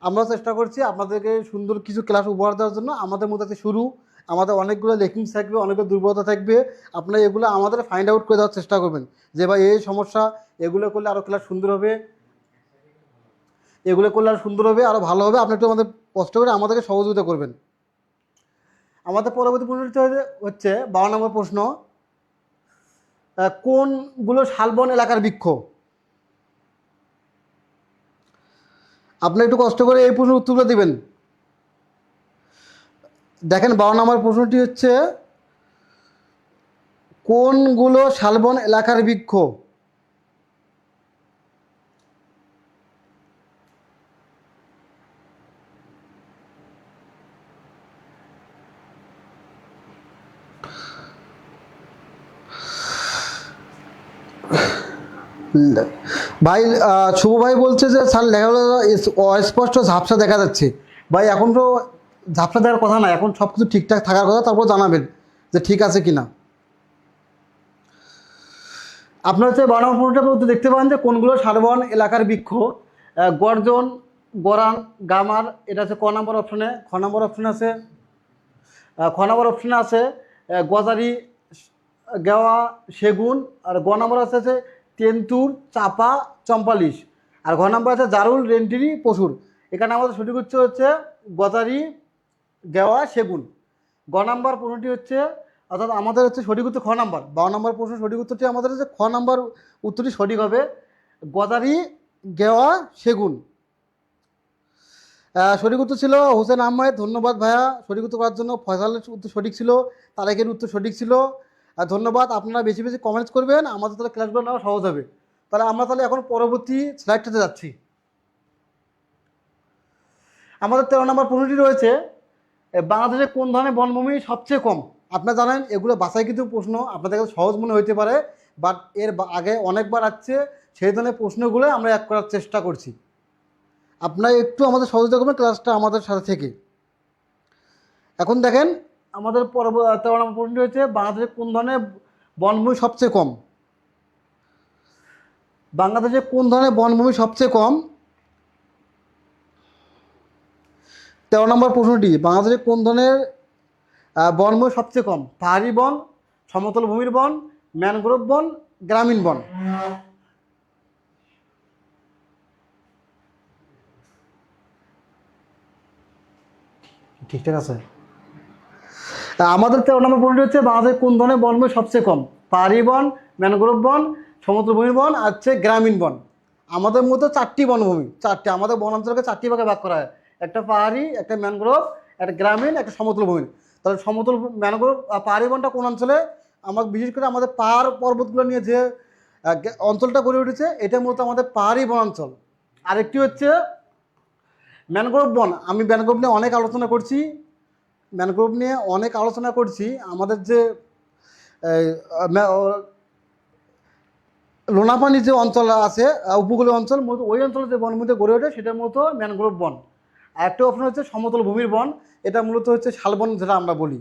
আমরাও চেষ্টা করছি আপনাদেরকে সুন্দর কিছু ক্লাস উপহার দেওয়ার জন্য। আমাদের মধ্যে শুরু, আমাদের অনেকগুলো লেকিংস থাকবে, অনেকগুলো দুর্বলতা থাকবে। আপনারা এগুলো আমাদের ফাইন্ড আউট করে দেওয়ার চেষ্টা করবেন যে ভাই এই সমস্যা, এগুলো করলে আরও ক্লাস সুন্দর হবে, এগুলো করলে আরও সুন্দর হবে, আরও ভালো হবে। আপনি একটু আমাদের কষ্ট করে আমাদেরকে সহযোগিতা করবেন। আমাদের পরবর্তী প্রশ্নটি হচ্ছে 12 নম্বর প্রশ্ন। কোনগুলো শালবন এলাকার বৃক্ষ? আপনি একটু কষ্ট করে এই প্রশ্নের উত্তরগুলো দিবেন। দেখেন 12 নম্বর প্রশ্নটি হচ্ছে কোনগুলো শালবন এলাকার বৃক্ষ? ভাই শুভ ভাই বলছে যে স্যার লেখাগুলো অস্পষ্ট ঝাপসা দেখা যাচ্ছে। ভাই এখন তো ঝাপসা দেওয়ার কথা না, এখন সব কিছু ঠিকঠাক থাকার কথা, তারপর জানাবেন যে ঠিক আছে কিনা। আপনার হচ্ছে 12 নম্বর প্রশ্নটার মধ্যে দেখতে পান যে কোনগুলো শালবন এলাকার বৃক্ষ? গর্জন, গরান, গামার, এটা হচ্ছে ক নম্বর অপশনে। খ নম্বর অপশনে আছে গজারি, গেওয়া, সেগুন। আর গ নম্বর আছে তেন্তুর, চাপা, চম্পালিশ। আর ঘ নম্বর আছে জারুল, রেন্টিরি, পশুর। এখানে আমাদের সঠিক উত্তর হচ্ছে গজারি, গেওয়া, সেগুন। গ নম্বর প্রশ্নটি হচ্ছে, অর্থাৎ আমাদের হচ্ছে সঠিক উত্তর খ নম্বর। 12 নম্বর প্রশ্ন সঠিক উত্তরটি আমাদের হচ্ছে খ নম্বর উত্তরটি সঠিক হবে, গজারি, গেওয়া, সেগুন। সঠিক উত্তর ছিল হোসেন আহমেদ, ধন্যবাদ ভাইয়া সঠিক উত্তর করার জন্য। ফয়সালের উত্তর সঠিক ছিল, তারেকের উত্তর সঠিক ছিল। ধন্যবাদ, আপনারা বেশি বেশি কমেন্টস করবেন, আমাদের তাহলে ক্লাসগুলো নেওয়া সহজ হবে। তাহলে আমরা তাহলে এখন পরবর্তী স্লাইডটাতে যাচ্ছি। আমাদের 13 নম্বর প্রশ্নটি রয়েছে বাংলাদেশে কোন ধরনের বনভূমি সবচেয়ে কম? আপনারা জানেন এগুলো বাছাই কিন্তু প্রশ্ন, আপনাদের কাছে সহজ মনে হইতে পারে, বাট এর আগে অনেকবার আসছে, সেই ধরনের প্রশ্নগুলো আমরা এক করার চেষ্টা করছি। আপনারা একটু আমাদের সহযোগিতা করবেন ক্লাসটা আমাদের সাথে থেকে। এখন দেখেন আমাদের 13 নম্বর প্রশ্নটি হচ্ছে বাংলাদেশে কোন ধরনের বনভূমি সবচেয়ে কম? বাংলাদেশে কোন ধরনের বনভূমি সবচেয়ে কম? 13 নম্বর প্রশ্নটি, বাংলাদেশে কোন ধরনের বনভূমি সবচেয়ে কম? পাহাড়ি বন, সমতল ভূমির বন, ম্যানগ্রোভ বন, গ্রামীণ বন। ঠিকঠাক আছে? আমাদের 13 নম্বর প্রশ্নটি হচ্ছে বাংলাদেশে কোন ধরনের বনভূমি সবচেয়ে কম? পাহাড়ি বন, ম্যানগ্রোভ বন, সমতল ভূমির বন, আর হচ্ছে গ্রামীণ বন। আমাদের মতো 4টি বনভূমি, 4টি আমাদের বনাঞ্চলকে 4টি ভাগে ভাগ করা হয়, একটা পাহাড়ি, একটা ম্যানগ্রোভ, একটা গ্রামীণ, একটা সমতল ভূমি। তাহলে সমতল ম্যানগ্রোভ পাহাড়ি বনটা কোন অঞ্চলে? আমার বিশেষ করে আমাদের পাহাড় পর্বতগুলো নিয়ে যে অঞ্চলটা গড়ে উঠেছে এটা মূলত আমাদের পাহাড়ি বনাঞ্চল। আরেকটি হচ্ছে ম্যানগ্রোভ বন। আমি ম্যানগ্রোভ নিয়ে অনেক আলোচনা করছি, আমাদের যে লোনাপানি যে অঞ্চল আছে, উপকূলীয় অঞ্চল, মূলত ওই অঞ্চলে যে বনভূমিতে গড়ে ওঠে সেটা মূলত ম্যানগ্রোভ বন। আর একটা অপশন হচ্ছে সমতল ভূমির বন, এটা মূলত হচ্ছে শালবন, যেটা আমরা বলি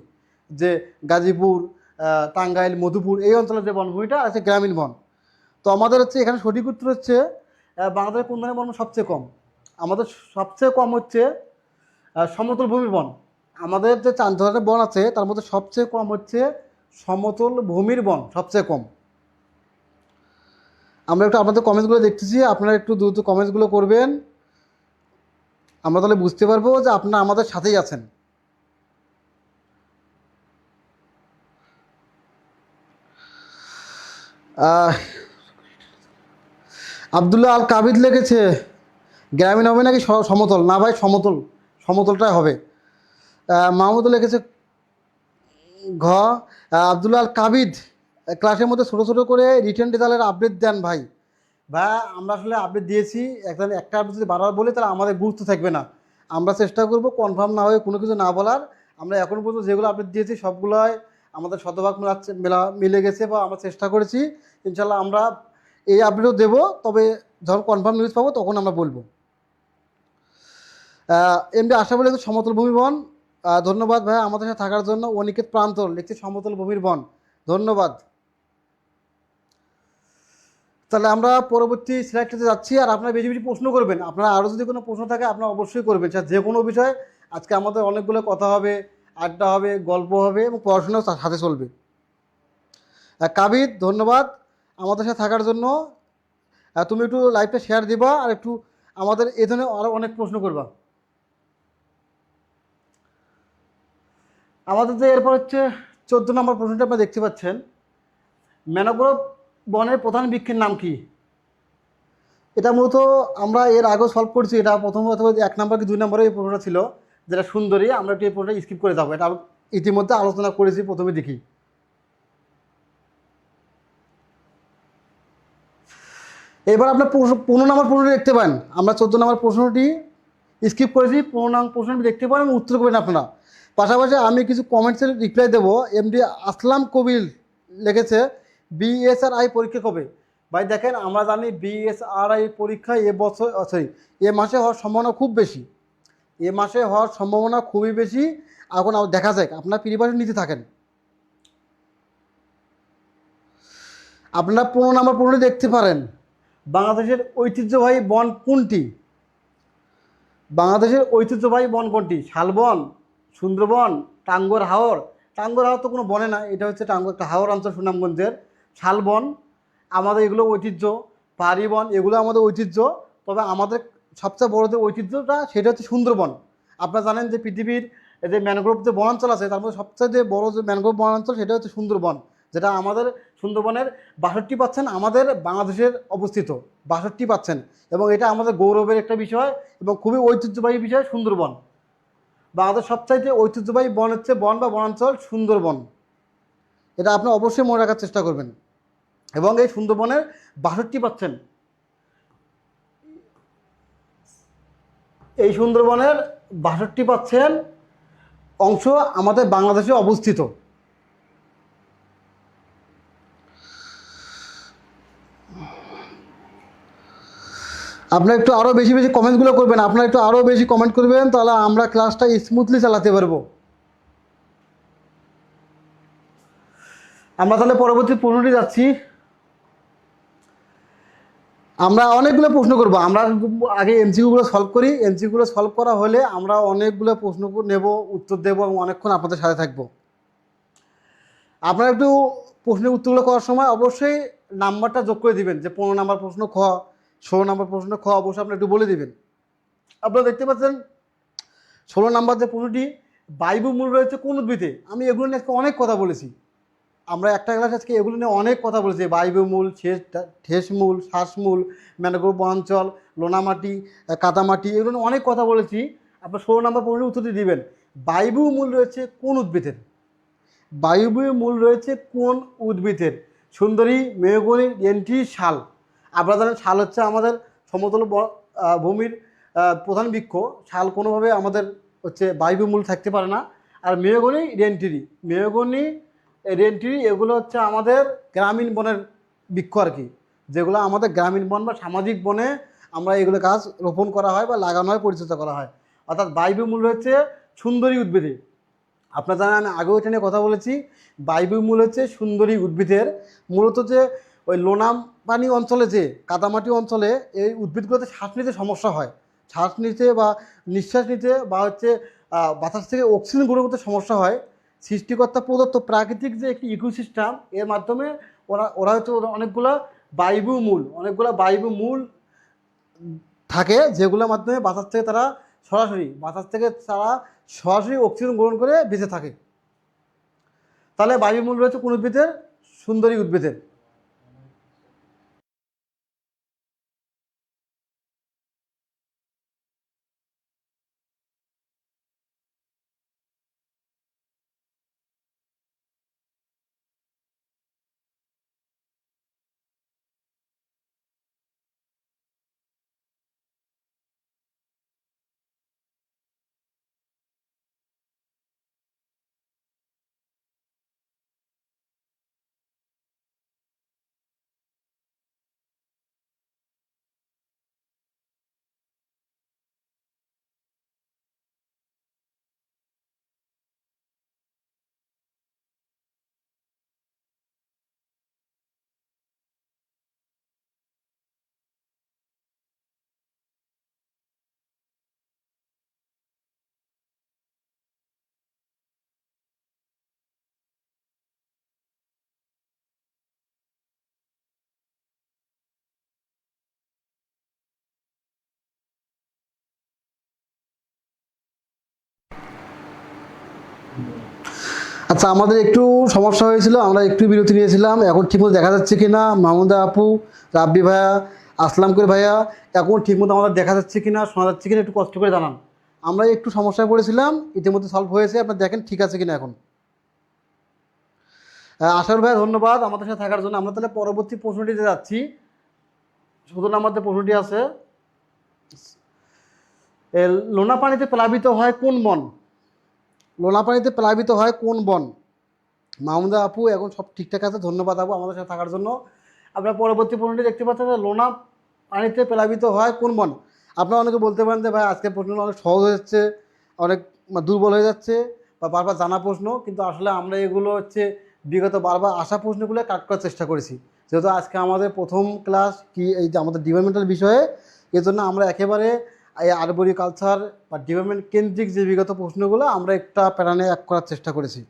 যে গাজীপুর, টাঙ্গাইল, মধুপুর এই অঞ্চলের যে বনভূমিটা আছে গ্রামীণ বন। তো আমাদের হচ্ছে এখানে সঠিক উত্তর হচ্ছে বাংলাদেশের কোন ধরনের বন সবচেয়ে কম? আমাদের সবচেয়ে কম হচ্ছে সমতল ভূমির বন। আমাদের যে 4 ধরনের বন আছে তার মধ্যে সবচেয়ে কম হচ্ছে সমতল ভূমির বন, সবচেয়ে কম। আমরা একটু আপনাদের কমেন্টসগুলো দেখতেছি, আপনারা একটু দ্রুত কমেন্টসগুলো করবেন, আমরা তাহলে বুঝতে পারবো যে আপনারা আমাদের সাথেই আছেন। আবদুল্লাহ আল কাবিদ লিখেছে গ্রামীণ হবে নাকি সমতল? না ভাই, সমতলটাই হবে। মাহমুদ লিখেছে ঘ। আবদুল্লাহ আল কাবিদ ক্লাসের মধ্যে ছোটো ছোটো করে রিটার্ন রেজাল্টের আপডেট দেন ভাই। আমরা আসলে আপডেট দিয়েছি, একটা আপডেট যদি বারবার বলি তাহলে আমাদের গুরুত্ব থাকবে না। আমরা চেষ্টা করব কনফার্ম না হয়ে কোনো কিছু না বলার। আমরা এখন পর্যন্ত যেগুলো আপডেট দিয়েছি সবগুলোই আমাদের শতভাগ মিলে গেছে বা আমরা চেষ্টা করেছি। ইনশাল্লাহ আমরা এই আপডেটও দেবো, তবে যখন কনফার্ম নিউজ পাবো তখন আমরা বলবো। এমনি আশা বলে সমতল ভূমি বন। ধন্যবাদ ভাই আমাদের সাথে থাকার জন্য। অনিকেত প্রান্তর লিখছে সমতল ভূমির বন, ধন্যবাদ। তাহলে আমরা পরবর্তী স্লাইডটাতে যাচ্ছি, আর আপনারা বেশি বেশি প্রশ্ন করবেন। আপনারা আরও যদি কোনো প্রশ্ন থাকে আপনারা অবশ্যই করবেন, যে কোনো বিষয়। আজকে আমাদের অনেকগুলো কথা হবে, আড্ডা হবে, গল্প হবে এবং পড়াশোনাও সাথে চলবে। কাবিদ ধন্যবাদ আমাদের সাথে থাকার জন্য। তুমি একটু লাইভটা শেয়ার দিবা আর একটু আমাদের এ ধরনের আরও অনেক প্রশ্ন করবা। আমাদের যে এরপর হচ্ছে 14 নম্বর প্রশ্নটা আপনারা দেখতে পাচ্ছেন, ম্যানগ্রোভ বনের প্রধান বৃক্ষের নাম কি? এটা মূলত আমরা এর আগেও সলভ করছি। এটা প্রথমত 1 নম্বর কি 2 নম্বরে এই প্রশ্নটা ছিল, যেটা সুন্দরী। আমরা একটু এই প্রশ্নটা স্কিপ করে যাবো, এটা ইতিমধ্যে আলোচনা করেছি প্রথমে দেখি। এবার আপনার 15 নম্বর প্রশ্নটি দেখতে পান। আমরা 14 নম্বর প্রশ্নটি স্কিপ করেছি, 15 নম্বর প্রশ্নটি দেখতে পান এবং উত্তর করবেন আপনারা। পাশাপাশি আমি কিছু কমেন্টসের রিপ্লাই দেবো। এমডি আসলাম কবির লিখেছে বিএসআরআই পরীক্ষা কবে? ভাই দেখেন, আমরা জানি বিএসআরআই পরীক্ষা এবছর, সরি, এ মাসে হওয়ার সম্ভাবনা খুব বেশি। এ মাসে হওয়ার সম্ভাবনা খুবই বেশি। এখন দেখা যাক, আপনার প্রিপারেশন নিতে থাকেন। আপনারা 15 নম্বর প্রশ্নটি দেখতে পারেন, বাংলাদেশের ঐতিহ্যবাহী বন কোনটি? বাংলাদেশের ঐতিহ্যবাহী বন কোনটি? শালবন, সুন্দরবন, টাঙ্গর হাওর। টাঙ্গর হাওর তো কোনো বনে না, এটা হচ্ছে একটা হাওর অঞ্চল সুনামগঞ্জের। শালবন আমাদের এগুলো ঐতিহ্য, পাহাড়ি বন এগুলো আমাদের ঐতিহ্য। তবে আমাদের সবচেয়ে বড় যে ঐতিহ্যটা সেটা হচ্ছে সুন্দরবন। আপনারা জানেন যে পৃথিবীর যে ম্যানগ্রোভ যে বনাঞ্চল আছে তার মধ্যে সবচেয়ে যে বড় যে ম্যানগ্রোভ বনাঞ্চল সেটা হচ্ছে সুন্দরবন, যেটা আমাদের সুন্দরবনের 62% আমাদের বাংলাদেশের অবস্থিত, 62%। এবং এটা আমাদের গৌরবের একটা বিষয় এবং খুবই ঐতিহ্যবাহী বিষয় সুন্দরবন। বাংলাদেশ সবচাইতে ঐতিহ্যবাহী বন হচ্ছে বন বা বনাঞ্চল সুন্দরবন। এটা আপনি অবশ্যই মনে রাখার চেষ্টা করবেন। এবং এই সুন্দরবনের 62%, এই সুন্দরবনের 62% অংশ আমাদের বাংলাদেশে অবস্থিত। আপনারা একটু আরও বেশি বেশি কমেন্টগুলো করবেন, আপনারা একটু আরও বেশি কমেন্ট করবেন, তাহলে আমরা ক্লাসটা স্মুথলি চালাতে পারবো। আমরা তাহলে পরবর্তী প্রশ্নটি যাচ্ছি। আমরা অনেকগুলো প্রশ্ন করব। আমরা আগে এমসিকিউগুলো সলভ করি, এমসিকিউগুলো সলভ করা হলে আমরা অনেকগুলো প্রশ্ন নেব, উত্তর দেবো এবং অনেকক্ষণ আপনাদের সাথে থাকবো। আপনারা একটু প্রশ্নের উত্তরগুলো করার সময় অবশ্যই নাম্বারটা যোগ করে দিবেন, যে 15 নম্বর প্রশ্ন খ, 16 নম্বর প্রশ্ন খ, অবশ্যই আপনি একটু বলে দিবেন। আপনারা দেখতে পাচ্ছেন 16 নম্বর যে প্রশ্নটি, বায়বীয় মূল রয়েছে কোন উদ্ভিদে? আমি এগুলো নিয়ে আজকে অনেক কথা বলেছি। আমরা একটা ক্লাস আজকে এগুলো নিয়ে অনেক কথা বলেছি, বায়বীয় মূল, ঠেসমূল, শ্বাসমূল, ম্যানগ্রোভ বনাঞ্চল, লোনামাটি, কাদামাটি, এগুলো নিয়ে অনেক কথা বলেছি। আপনার 16 নম্বর প্রশ্নের উত্তরটি দিবেন, বায়বীয় মূল রয়েছে কোন উদ্ভিদের? বায়বীয় মূল রয়েছে কোন উদ্ভিদের? সুন্দরী, মেহগনি, এন্টি, শাল। আপনারা জানেন শাল হচ্ছে আমাদের সমতল ভূমির প্রধান বৃক্ষ। শাল কোনোভাবে আমাদের হচ্ছে বায়বীয় মূল থাকতে পারে না। আর মেহগনি, রেন্টিরি, মেহগনি, রেন্টিরি এগুলো হচ্ছে আমাদের গ্রামীণ বনের বৃক্ষ আর কি, যেগুলো আমাদের গ্রামীণ বন বা সামাজিক বনে আমরা এগুলো গাছ রোপণ করা হয় বা লাগানো হয়, পরিচর্যা করা হয়। অর্থাৎ বায়বীয় মূল হচ্ছে সুন্দরী উদ্ভিদে। আপনারা জানেন আমি আগেও এটা নিয়ে কথা বলেছি, বায়বীয় মূল হচ্ছে সুন্দরী উদ্ভিদের। মূলত যে ওই লোনাম পানি অঞ্চলে, যে কাদামাটি অঞ্চলে এই উদ্ভিদগুলোতে শ্বাস নিতে সমস্যা হয়, শ্বাস নিতে বা নিঃশ্বাস নিতে বা হচ্ছে বাতাস থেকে অক্সিজেন গ্রহণ করতে সমস্যা হয়। সৃষ্টিকর্তা প্রদত্ত প্রাকৃতিক যে একটি ইকোসিস্টেম, এর মাধ্যমে ওরা হচ্ছে অনেকগুলো বায়বীয় মূল থাকে, যেগুলোর মাধ্যমে তারা সরাসরি অক্সিজেন গ্রহণ করে বেঁচে থাকে। তাহলে বায়বীয় মূল রয়েছে কোন উদ্ভিদের? সুন্দরী উদ্ভিদের। আচ্ছা, আমাদের একটু সমস্যা হয়েছিল, আমরা একটু বিরতি নিয়েছিলাম। এখন ঠিকমতো দেখা যাচ্ছে কি না মাহমুদা আপু, রাব্বি ভাইয়া, আসলাম করে ভাইয়া, এখন ঠিকমতো আমাদের দেখা যাচ্ছে কি না, শোনা যাচ্ছে কি না, একটু কষ্ট করে জানান। আমরা একটু সমস্যায় পড়েছিলাম, ইতিমধ্যে সলভ হয়েছে, আপনার দেখেন ঠিক আছে কিনা এখন। আশার ভাইয়া ধন্যবাদ আমাদের সাথে থাকার জন্য। আমরা তাহলে পরবর্তী প্রশ্নটিতে যাচ্ছি। ১৭ নম্বর প্রশ্নটি আছে, লোনা পানিতে প্লাবিত হয় কোন বন? লোনা পানিতে প্লাবিত হয় কোন বন? মাহমুদা আপু এখন সব ঠিকঠাক আছে, ধন্যবাদ আপু আমাদের সাথে থাকার জন্য। আপনার পরবর্তী প্রশ্নটি দেখতে পাচ্ছেন যে লোনা পানিতে প্লাবিত হয় কোন বন? আপনারা অনেকে বলতে পারেন যে ভাই আজকের প্রশ্নগুলো অনেক সহজ হয়ে যাচ্ছে, অনেক দুর্বল হয়ে যাচ্ছে, বা বারবার জানা প্রশ্ন, কিন্তু আসলে আমরা এগুলো হচ্ছে বিগত বারবার আসা প্রশ্নগুলো কাট করার চেষ্টা করেছি। যেহেতু আজকে আমাদের প্রথম ক্লাস কি এই যে আমাদের ডিপার্টমেন্টাল বিষয়ে, এজন্য আমরা একেবারে এই আরবরি কালচার বা ডিপার্টমেন্ট কেন্দ্রিক যে বিগত প্রশ্নগুলো আমরা একটা প্যাটার্নে এক করার চেষ্টা করেছি।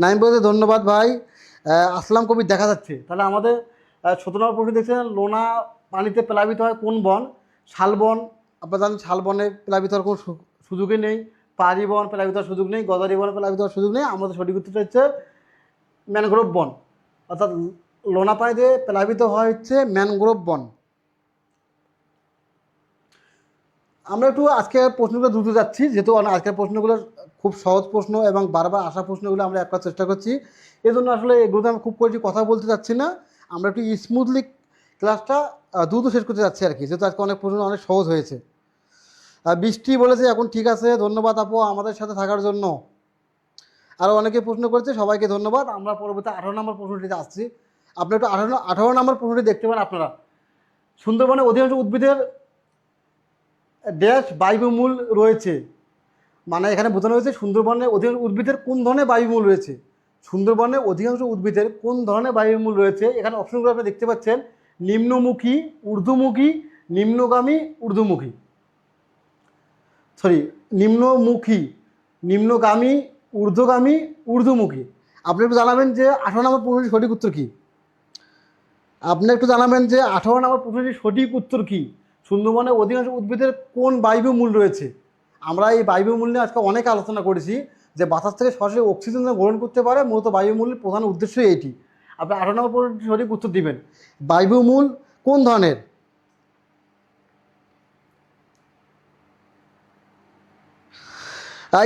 নাইম বলতে ধন্যবাদ ভাই। আসলাম কবির দেখা যাচ্ছে। তাহলে আমাদের ১৭ নম্বর প্রশ্ন দেখছেন, লোনা পানিতে প্লাবিত হয় কোন বন? শালবন। আপনারা জানেন শালবনে প্লাবিত হওয়ার কোনো সুযোগই নেই। পাহাড়ি বন প্লাবিত হওয়ার সুযোগ নেই। গজারি বনে প্লাবিত হওয়ার সুযোগ নেই। আমাদের সঠিক উত্তরটা হচ্ছে ম্যানগ্রোভ বন। অর্থাৎ লোনা পানিতে প্লাবিত হয় হচ্ছে ম্যানগ্রোভ বন। আমরা একটু আজকের প্রশ্নগুলো দ্রুত যাচ্ছি, যেহেতু আজকের প্রশ্নগুলো খুব সহজ প্রশ্ন এবং বারবার আসা প্রশ্নগুলো আমরা এক করার চেষ্টা করছি। এই জন্য আসলে এগুলোতে আমি খুব বেশি কথা বলতে চাচ্ছি না। আমরা একটু স্মুথলি ক্লাসটা দ্রুত শেষ করতে যাচ্ছি আর কি, যেহেতু আজকে অনেক প্রশ্ন অনেক সহজ হয়েছে। বৃষ্টি বলেছে এখন ঠিক আছে, ধন্যবাদ আপু আমাদের সাথে থাকার জন্য। আরও অনেকে প্রশ্ন করেছে, সবাইকে ধন্যবাদ। আমরা পরবর্তী 18 নম্বর প্রশ্নটিতে আসছি। আপনি একটু 18 নম্বর প্রশ্নটি দেখতে পান আপনারা। সুন্দরবনে অধিকাংশ উদ্ভিদের ড্যাশ বায়ুমূল রয়েছে। মানে এখানে বোঝানো হয়েছে সুন্দরবনে অধিকাংশ উদ্ভিদের কোন ধরনের বায়ুমূল রয়েছে। সুন্দরবনে অধিকাংশ উদ্ভিদের কোন ধরনের বায়ুমূল রয়েছে? এখানে অপশনগুলো আপনি দেখতে পাচ্ছেন, নিম্নমুখী, ঊর্ধ্বমুখী, নিম্নগামী, ঊর্ধ্বমুখী। সরি, নিম্নমুখী, নিম্নগামী, ঊর্ধ্বগামী, ঊর্ধ্বমুখী। আপনি একটু জানাবেন যে 18 নম্বর প্রশ্নটির সঠিক উত্তর কী? আপনি একটু জানাবেন যে 18 নম্বর প্রশ্নটির সঠিক উত্তর কী? সুন্দরবনে অধিকাংশ উদ্ভিদের কোন বায়ুমূল রয়েছে? আমরা এই বায়ুমূল নিয়ে আজকে অনেক আলোচনা করেছি, যে বাতাস থেকে সরাসরি অক্সিজেন গ্রহণ করতে পারে, মূলত বায়ুমূলের প্রধান উদ্দেশ্যই এটি। আপনি 18 নম্বর প্রশ্নটির সঠিক উত্তর দিবেন। বায়ুমূল কোন ধরনের?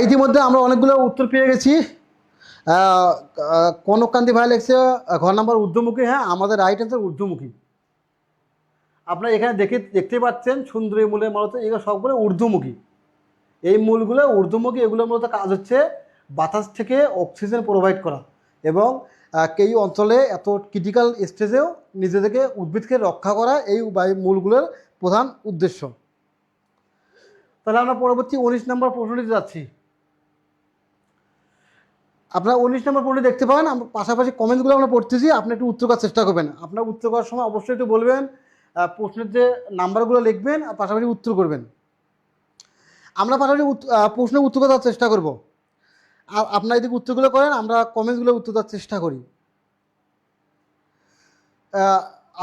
ইতিমধ্যে আমরা অনেকগুলো উত্তর পেয়ে গেছি। কনককান্তি ভাই লিখছে ঘর নাম্বার ঊর্ধ্বমুখী। হ্যাঁ, আমাদের রাইট অ্যান্সার ঊর্ধ্বমুখী। আপনারা এখানে দেখতে পাচ্ছেন সুন্দরী মূলের মূলত এগুলো সবগুলো ঊর্ধ্বমুখী। এই মূলগুলো ঊর্ধ্বমুখী, এগুলো মূলত কাজ হচ্ছে বাতাস থেকে অক্সিজেন প্রোভাইড করা এবং এই অঞ্চলে এত ক্রিটিক্যাল স্টেজেও নিজেদেরকে উদ্ভিদকে রক্ষা করা এই মূলগুলোর প্রধান উদ্দেশ্য। তাহলে আমরা পরবর্তী 19 নম্বর প্রশ্নটিতে যাচ্ছি। আপনারা 19 নম্বর প্রশ্নটি দেখতে পাবেন, আমরা পাশাপাশি কমেন্টগুলো আমরা পড়তেছি, আপনি একটু উত্তর করার চেষ্টা করবেন। আপনার উত্তর করার সময় অবশ্যই একটু বলবেন, প্রশ্নের যে নাম্বারগুলো লিখবেন আর পাশাপাশি উত্তর করবেন। আমরা পাশাপাশি প্রশ্নের উত্তর করার চেষ্টা করব, আর আপনারা এদিকে উত্তরগুলো করেন, আমরা কমেন্টসগুলো উত্তর দেওয়ার চেষ্টা করি।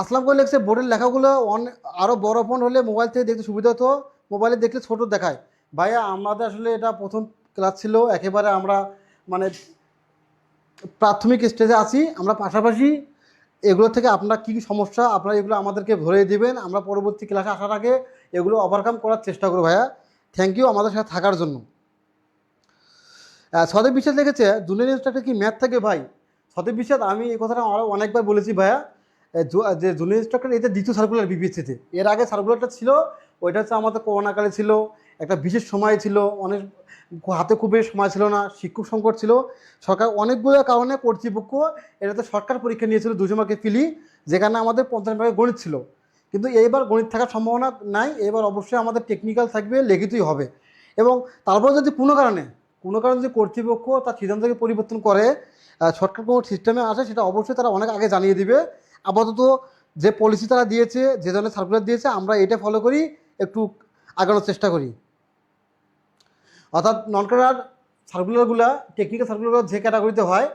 আসলাম করে লিখছে বোর্ডের লেখাগুলো আরও বড় ফোন হলে মোবাইল থেকে দেখতে সুবিধা হতো, মোবাইলে দেখলে ছোট দেখায়। ভাইয়া আমাদের আসলে এটা প্রথম ক্লাস ছিল, একেবারে আমরা মানে প্রাথমিক স্টেজে আছি। আমরা পাশাপাশি এগুলো থেকে আপনার কী কী সমস্যা আপনারা এগুলো আমাদেরকে ধরিয়ে দেবেন, আমরা পরবর্তী ক্লাসে আসার আগে এগুলো ওভারকাম করার চেষ্টা করব। ভাইয়া থ্যাংক ইউ আমাদের সাথে থাকার জন্য। সদেব বিশ্বাস লিখেছে জুনিয়র ইনস্ট্রাক্টর কি ম্যাথ থাকে? ভাই সদেব বিশ্বাস, আমি এই কথাটা আরও অনেকবার বলেছি ভাইয়া, যে জুনিয়র ইনস্ট্রাক্টর এটা দ্বিতীয় সার্কুলার বিপিএসসিতে। এর আগে সার্কুলারটা ছিল, ওইটা হচ্ছে আমাদের করোনাকালে ছিল, একটা বিশেষ সময় ছিল, অনেক হাতে খুব বেশি সময় ছিল না, শিক্ষক সংকট ছিল, সরকার অনেকগুলো কারণে কর্তৃপক্ষ এটাতে সরকার পরীক্ষা নিয়েছিল 200 মার্কের ফিলি, যেখানে আমাদের 50 মার্কের গণিত ছিল। কিন্তু এইবার গণিত থাকার সম্ভাবনা নাই, এবার অবশ্যই আমাদের টেকনিক্যাল থাকবে, লিখিতই হবে। এবং তারপর যদি কোনো কারণে যদি কর্তৃপক্ষ তার সিদ্ধান্তকে পরিবর্তন করে, সরকার কোনো সিস্টেমে আসে, সেটা অবশ্যই তারা অনেক আগে জানিয়ে দিবে। আপাতত যে পলিসি তারা দিয়েছে, যে ধরনের সার্কুলার দিয়েছে, আমরা এটা ফলো করি, একটু আগানোর চেষ্টা করি। অর্থাৎ নন ক্যাডার সার্কুলারগুলো, টেকনিক্যাল সার্কুলারগুলো যে ক্যাটাগরিতে হয়,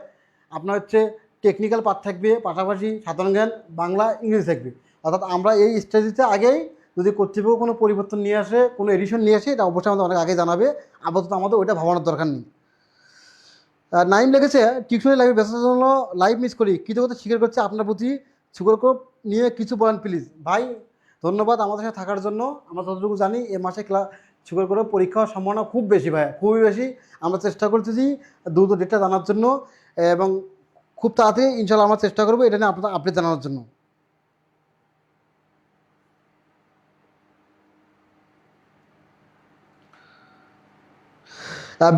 আপনার হচ্ছে টেকনিক্যাল পার্ট থাকবে, পাশাপাশি সাধারণ জ্ঞান, বাংলা, ইংরেজি থাকবে। অর্থাৎ আমরা এই স্টেজে আগেই যদি কর্তৃপক্ষ কোনো পরিবর্তন নিয়ে আসে, কোনো এডিশন নিয়ে আসে, এটা অবশ্যই আমাদের অনেক আগে জানাবে। আপাতত আমাদের ওইটা ভাবানোর দরকার নেই। নাইম লিখেছে টিউশনে লাইভে ব্যস্ততার জন্য লাইভ মিস করি, কৃতজ্ঞতা স্বীকার করছে আপনার প্রতি, সুগল্প নিয়ে কিছু বলেন প্লিজ। ভাই ধন্যবাদ আমাদের সাথে থাকার জন্য। আমরা যতটুকু জানি এ মাসে সুগর করে পরীক্ষা হওয়ার সম্ভাবনা খুব বেশি ভাই, খুবই বেশি। আমরা চেষ্টা করতেছি দ্রুত ডেটটা জানার জন্য এবং খুব তাড়াতাড়ি ইনশাল্লাহ আমরা চেষ্টা করবো এটা নিয়ে আপনাদের আপডেট জানানোর জন্য।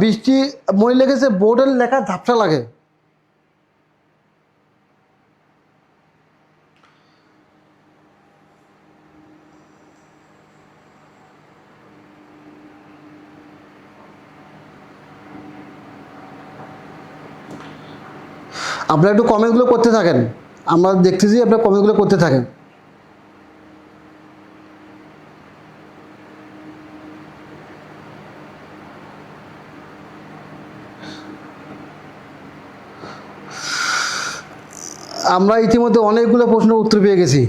বৃষ্টি মনে লেগেছে বোর্ডের লেখা ঝাপসা লাগে। আপনারা একটু কমেন্টগুলো করতে থাকেন, আমরা দেখতেছি আপনারা কমেন্টগুলো করতে থাকেন। আমরা ইতিমধ্যে অনেকগুলো প্রশ্নের উত্তর পেয়ে গেছি।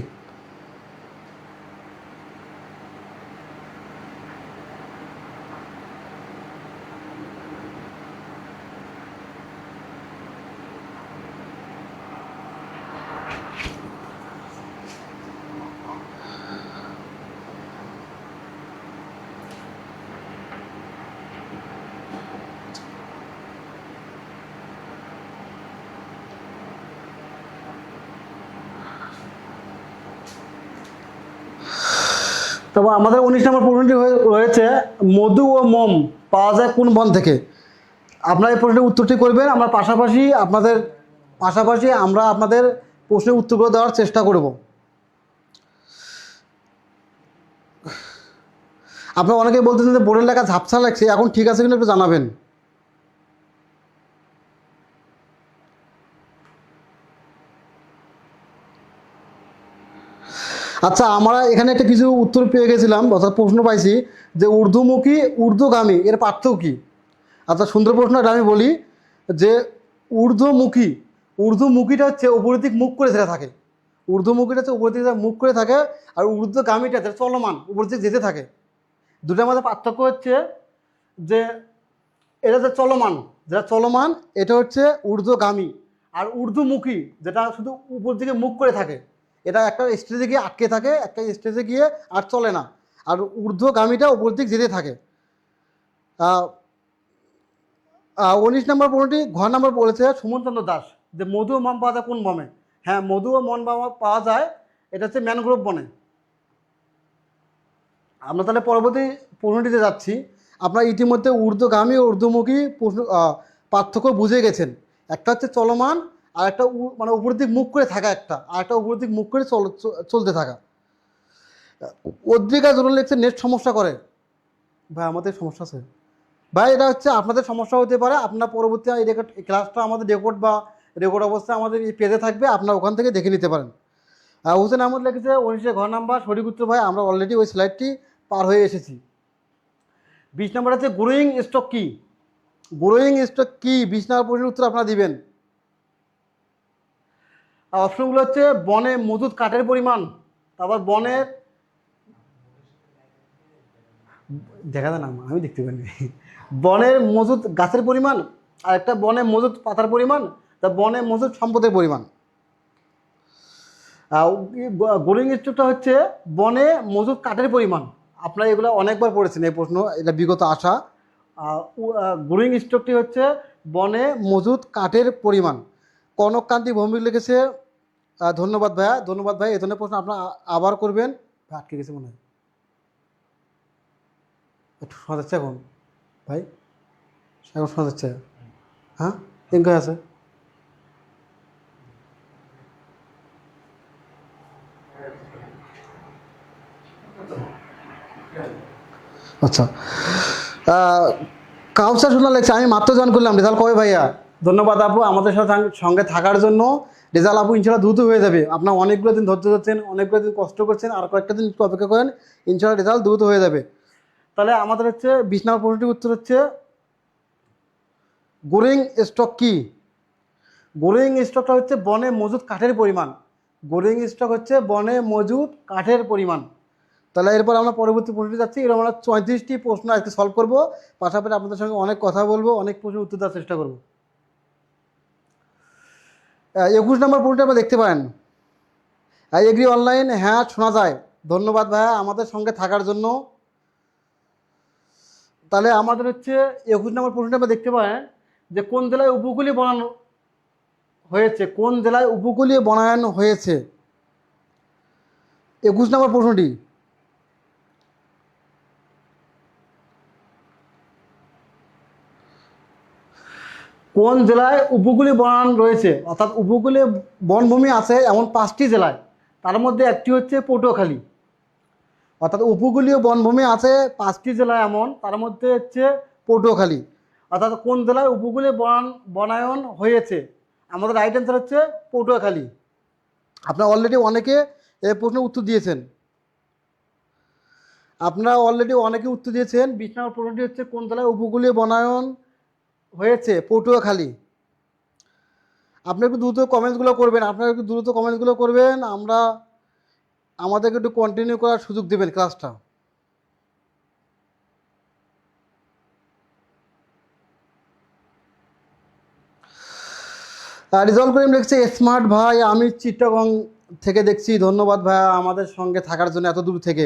তবে আমাদের 19 নম্বর প্রশ্নটি রয়েছে মধু ও মোম পাওয়া যায় কোন বন থেকে। আপনারা এই প্রশ্নের উত্তরটি করবেন, আমরা পাশাপাশি আমরা আপনাদের প্রশ্নের উত্তরগুলো দেওয়ার চেষ্টা করব। আপনারা অনেকেই বলতেছেন যে বোর্ডের লেখা ঝাপসা লাগছে, এখন ঠিক আছে কিনা একটু জানাবেন। আচ্ছা, আমরা এখানে একটা কিছু উত্তর পেয়ে গেছিলাম, অর্থাৎ প্রশ্ন পাইছি যে ঊর্ধ্বমুখী ঊর্ধ্বগামী এর পার্থক্য কী। আচ্ছা, সুন্দর প্রশ্ন। এটা আমি বলি যে ঊর্ধ্বমুখীটা হচ্ছে উপরের দিক মুখ করে যেটা থাকে, ঊর্ধ্বমুখীটা হচ্ছে উপরের দিকে মুখ করে থাকে, আর ঊর্ধ্বগামীটা যেটা চলমান উপরের দিকে যেতে থাকে। দুটার মধ্যে পার্থক্য হচ্ছে যে এটা যে চলমান এটা হচ্ছে ঊর্ধ্বগামী, আর ঊর্ধ্বমুখী যেটা শুধু উপর দিকে মুখ করে থাকে, এটা একটা স্টেজে গিয়ে আটকে থাকে, একটা স্টেজে গিয়ে আর চলে না। আর ঊর্ধ্বগামীটা উপর দিক যেতে থাকে। 19 নম্বর প্রশ্নটি ঘর নম্বর বলেছে সুমনচন্দ্র দাস যে মধু ও মম পাওয়া যায় কোন বনে। হ্যাঁ, মধু ও মন পাওয়া যায়, এটা হচ্ছে ম্যানগ্রোভ বনে। আমরা তাহলে পরবর্তী প্রশ্নটিতে যাচ্ছি। আপনারা ইতিমধ্যে ঊর্ধ্বগামী ও ঊর্ধ্বমুখী পার্থক্য বুঝে গেছেন। একটা হচ্ছে চলমান, আর একটা মানে উপরের দিক মুখ করে থাকা, আর একটা উপরের দিক মুখ করে চলতে থাকা। অদ্রিকা জোর লিখছে নেট সমস্যা করে। ভাই আমাদের সমস্যা আছে ভাই, এটা হচ্ছে আপনাদের সমস্যা হতে পারে। আপনার পরবর্তী এই ক্লাসটা আমাদের রেকর্ড অবস্থায় আমাদের এই পেজে থাকবে, আপনারা ওখান থেকে দেখে নিতে পারেন। হোসেন আহমদ লিখেছে 19 ঘর নাম্বার সঠিক উত্তর। ভাই আমরা অলরেডি ওই স্লাইডটি পার হয়ে এসেছি। 20 নম্বর আছে গ্রোয়িং স্টক কি। 20 নম্বর প্রশ্নের উত্তর আপনারা দিবেন। অপশনগুলো হচ্ছে বনে মজুদ কাঠের পরিমাণ, তারপর বনের দেখা যায় না, আমি দেখতে পাইনি, বনের মজুদ গাছের পরিমাণ, আর একটা বনে মজুদ পাতার পরিমাণ, তা বনে মজুদ সম্পদের পরিমাণ। গ্রোয়িং স্টকটা হচ্ছে বনে মজুদ কাঠের পরিমাণ। আপনারা এগুলো অনেকবার পড়েছেন এই প্রশ্ন, এটা বিগত আসা। গ্রোয়িং স্টকটি হচ্ছে বনে মজুদ কাঠের পরিমাণ। কনককান্তি ভৌমিক লিখেছে ধন্যবাদ ভাই। এই ধরনের প্রশ্ন আপনারা আবার করবেন। আটকে গেছে মনে হয়, একটু শোনা যাচ্ছে এখন ভাই? এখন শোনা যাচ্ছে? হ্যাঁ, ঠিক আছে। আচ্ছা, কাউসার শোনা লাগছে আমি মাত্র জয়েন করলাম, রেজাল্ট কবে ভাইয়া? ধন্যবাদ আপু আমাদের সঙ্গে থাকার জন্য। রেজাল্ট আপু ইনশাল্লাহ দ্রুত হয়ে যাবে। আপনার অনেকগুলো দিন ধৈর্য ধরছেন, অনেকগুলো দিন কষ্ট করছেন, আর কয়েকটা দিন একটু অপেক্ষা করেন, ইনশাল্লাহ রেজাল্ট দ্রুত হয়ে যাবে। তাহলে আমাদের হচ্ছে 20 নম্বর প্রশ্নটির উত্তর হচ্ছে গ্রোয়িং স্টক কি। গ্রোয়িং স্টকটা হচ্ছে বনে মজুদ কাঠের পরিমাণ। গ্রোয়িং স্টক হচ্ছে বনে মজুদ কাঠের পরিমাণ। তাহলে এরপর আমরা পরবর্তী প্রশ্নটি যাচ্ছি। এরকম আমরা 34টি প্রশ্ন আজকে সলভ করবো, পাশাপাশি আপনাদের সঙ্গে অনেক কথা বলবো, অনেক প্রশ্নের উত্তর দেওয়ার চেষ্টা করবো। 21 নম্বর প্রশ্নটা আমরা দেখতে পারেন। এগ্রি অনলাইন, হ্যাঁ শোনা যায়। ধন্যবাদ ভাইয়া আমাদের সঙ্গে থাকার জন্য। তাহলে আমাদের হচ্ছে 21 নম্বর প্রশ্নটা আমরা দেখতে পারেন যে কোন জেলায় উপকূলীয় বনায়ন হয়েছে, কোন জেলায় উপকূলীয় বনায়ন হয়েছে। 21 নম্বর প্রশ্নটি, কোন জেলায় উপকূলীয় বনায়ন রয়েছে, অর্থাৎ উপকূলীয় বনভূমি আছে এমন 5টি জেলায়, তার মধ্যে একটি হচ্ছে পটুয়াখালী। অর্থাৎ উপকূলীয় বনভূমি আছে 5টি জেলায় এমন, তার মধ্যে হচ্ছে পটুয়াখালী। অর্থাৎ কোন জেলায় উপকূলীয় বনায়ন হয়েছে, আমাদের রাইট অ্যান্সার হচ্ছে পটুয়াখালী। আপনারা অলরেডি অনেকে এই প্রশ্নের উত্তর দিয়েছেন, আপনারা অলরেডি অনেকে উত্তর দিয়েছেন। 20 নম্বর প্রশ্নটি হচ্ছে কোন জেলায় উপকূলীয় বনায়ন হয়েছে, পটুয়াখালী। আপনি একটু দ্রুত কমেন্টসগুলো করবেন, আপনারা একটু দ্রুত কমেন্টসগুলো করবেন, আমাদেরকে একটু কন্টিনিউ করার সুযোগ দেবেন ক্লাসটা। রিজলভ করিম লিখছে স্মার্ট ভাই, আমি চিটাগং থেকে দেখছি। ধন্যবাদ ভাইয়া আমাদের সঙ্গে থাকার জন্য এত দূর থেকে।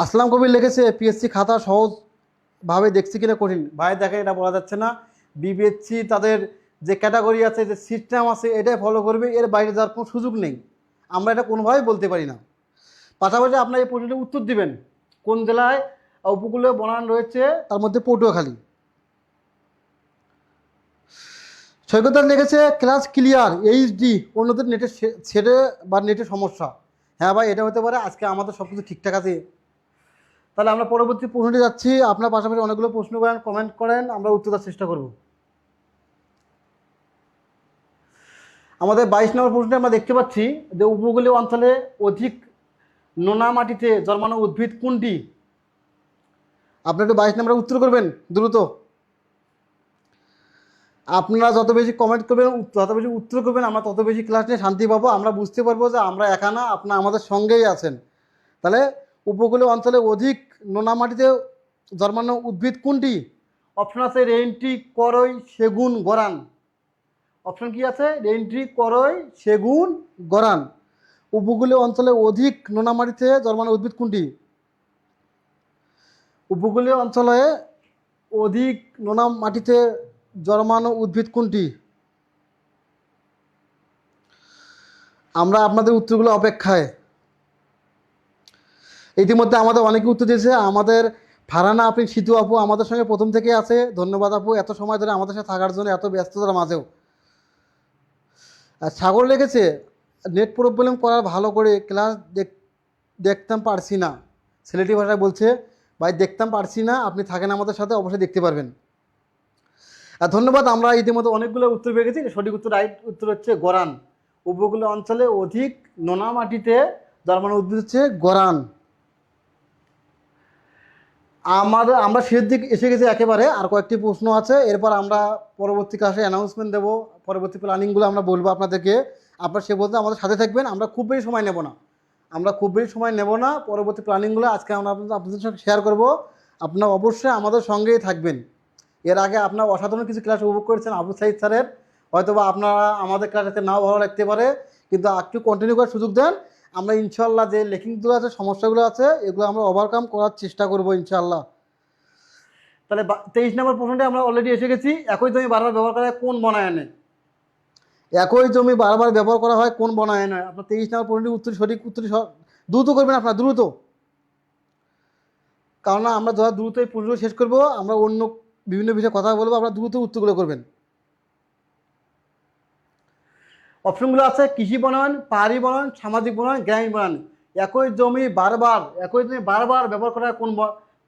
আসলাম কবির লিখেছে পিএসসি খাতা সহজভাবে দেখছি কিনা কঠিন। ভাই দেখেন, এটা বলা যাচ্ছে না। বিপিএসসি তাদের যে ক্যাটাগরি আছে, যে সিস্টেম আছে, এটাই ফলো করবে, এর বাইরে যাওয়ার কোনো সুযোগ নেই। আমরা এটা কোনোভাবেই বলতে পারি না। পাশাপাশি আপনার এই প্রশ্নটির উত্তর দিবেন কোন জেলায় উপকূলীয় বনায়ন রয়েছে, তার মধ্যে পটুয়াখালী। সৈকত লিখেছে ক্লাস ক্লিয়ার এইচডি, অন্যদের নেটের ছেড়ে বা নেটের সমস্যা। হ্যাঁ ভাই, এটা হতে পারে। আজকে আমাদের সব কিছু ঠিকঠাক আছে। তাহলে আমরা পরবর্তী প্রশ্নটি যাচ্ছি। আপনার পাশাপাশি অনেকগুলো প্রশ্ন করেন, কমেন্ট করেন, আমরা উত্তর দেওয়ার চেষ্টা করব। আমাদের 22 নম্বর প্রশ্নে আমরা দেখতে পাচ্ছি যে উপকূলীয় অঞ্চলে অধিক নোনা মাটিতে জন্মানো উদ্ভিদ কোনটি। আপনি একটু 22 নম্বরে উত্তর করবেন দ্রুত। আপনারা যত বেশি কমেন্ট করবেন, যত বেশি উত্তর করবেন, আমরা তত বেশি ক্লাস নিয়ে শান্তি পাবো। আমরা বুঝতে পারবো যে আমরা একা না, আপনারা আমাদের সঙ্গেই আছেন। তাহলে উপকূলীয় অঞ্চলে অধিক নোনা মাটিতে জন্মানো উদ্ভিদ কোনটি? অপশন আছে রেইনট্রি, করই, সেগুন, গরান। অপশন কি আছে? রেইনট্রি, করই, সেগুন, গরান। উপকূলীয় অঞ্চলে অধিক নোনা মাটিতে জন্মানো উদ্ভিদ কোনটি? উপকূলীয় অঞ্চলে অধিক নোনা মাটিতে জন্মানো উদ্ভিদ কোনটি? আমরা আপনাদের উত্তরগুলো অপেক্ষায়। ইতিমধ্যে আমাদের অনেকে উত্তর দিয়েছে। আমাদের ফারহানা আপনি, সিতু আপু আমাদের সঙ্গে প্রথম থেকে আছে। ধন্যবাদ আপু এত সময় ধরে আমাদের সাথে থাকার জন্য, এত ব্যস্ততার মাঝেও। আর সাগর লেগেছে নেট প্রবলেম করার ভালো করে ক্লাস দেখতাম পারছি না। ছেলেটি ভাষায় বলছে ভাই দেখতাম পারছি না, আপনি থাকেন আমাদের সাথে, অবশ্যই দেখতে পারবেন। আর ধন্যবাদ। আমরা ইতিমধ্যে অনেকগুলো উত্তর পেয়ে গেছি। সঠিক উত্তর, রাইট উত্তর হচ্ছে গরান। উপকূলীয় অঞ্চলে অধিক নোনা মাটিতে জন্মানো উদ্ভিদ হচ্ছে গরান। আমরা শেষের দিকে এসে গেছি একেবারে। আর কয়েকটি প্রশ্ন আছে, এরপর আমরা পরবর্তী ক্লাসে অ্যানাউন্সমেন্ট দেবো, পরবর্তী প্ল্যানিংগুলো আমরা বলবো আপনাদেরকে। আপনারা সে বলতে আমাদের সাথে থাকবেন। আমরা খুব বেশি সময় নেব না, পরবর্তী প্ল্যানিংগুলো আজকে আমরা আপনাদের সঙ্গে শেয়ার করব। আপনারা অবশ্যই আমাদের সঙ্গেই থাকবেন। এর আগে আপনারা অসাধারণ কিছু ক্লাস উপভোগ করেছেন আবু সাইদ স্যারের। হয়তোবা আপনারা আমাদের ক্লাসে নাও ভালো লাগতে পারে, কিন্তু একটু কন্টিনিউ করার সুযোগ দেন। আমরা ইনশাল্লাহ যে লেখিংগুলো আছে, সমস্যাগুলো আছে, এগুলো আমরা ওভারকাম করার চেষ্টা করব ইনশাল্লাহ। তাহলে 23 নম্বর প্রশ্নটা আমরা অলরেডি এসে গেছি। একই জমি বারবার ব্যবহার করা হয় কোন বনায়নে? একই জমি বারবার ব্যবহার করা হয় কোন বনায়নে? আপনার 23 নম্বর প্রশ্নটির উত্তর, সঠিক উত্তর দ্রুত করবেন আপনার, দ্রুত। কারণ আমরা যা দ্রুত এই প্রশ্ন শেষ করব, আমরা অন্য বিভিন্ন বিষয়ে কথা বলবো, আপনারা দ্রুত উত্তরগুলো করবেন। অপশনগুলো আছে কৃষি বনায়ন, পাহাড়ি বনায়ন, সামাজিক বনায়ন, গ্রামীণ বনায়ন। একই জমি বারবার ব্যবহার করা হয় কোন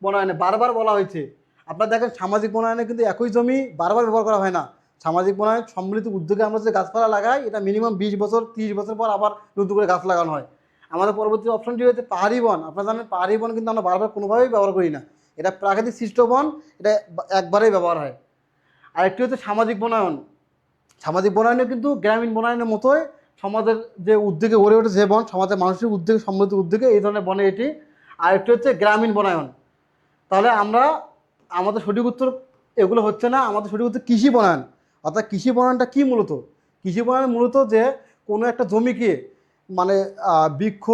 বনায়নে? বারবার বলা হয়েছে। আপনারা দেখেন সামাজিক বনায়নে কিন্তু একই জমি বারবার ব্যবহার করা হয় না। সামাজিক বনায়ন সম্মিলিত উদ্যোগে আমরা যে গাছপালা লাগাই, এটা মিনিমাম 20 বছর 30 বছর পর আবার নতুন করে গাছ লাগানো হয়। আমাদের পরবর্তী অপশনটি হচ্ছে পাহাড়ি বন। আপনারা জানেন পাহাড়ি বন কিন্তু আমরা বারবার কোনোভাবেই ব্যবহার করি না, এটা প্রাকৃতিক সৃষ্ট বন, এটা একবারেই ব্যবহার হয়। আরেকটি হচ্ছে সামাজিক বনায়ন। সামাজিক বনায়নে কিন্তু গ্রামীণ বনায়নের মতোই সমাজের যে উদ্যোগে গড়ে ওঠে যে বন, সমাজের মানুষের উদ্যোগে, সম্মিলিত উদ্যোগে এই ধরনের বনে এটি। আরেকটি হচ্ছে গ্রামীণ বনায়ন। তাহলে আমাদের সঠিক উত্তর এগুলো হচ্ছে না, আমাদের সঠিক উত্তর কৃষি বনায়ন। অর্থাৎ কৃষি বনায়নটা কী? মূলত কৃষি বনায়ন মূলত যে কোনো একটা জমিকে মানে বৃক্ষ,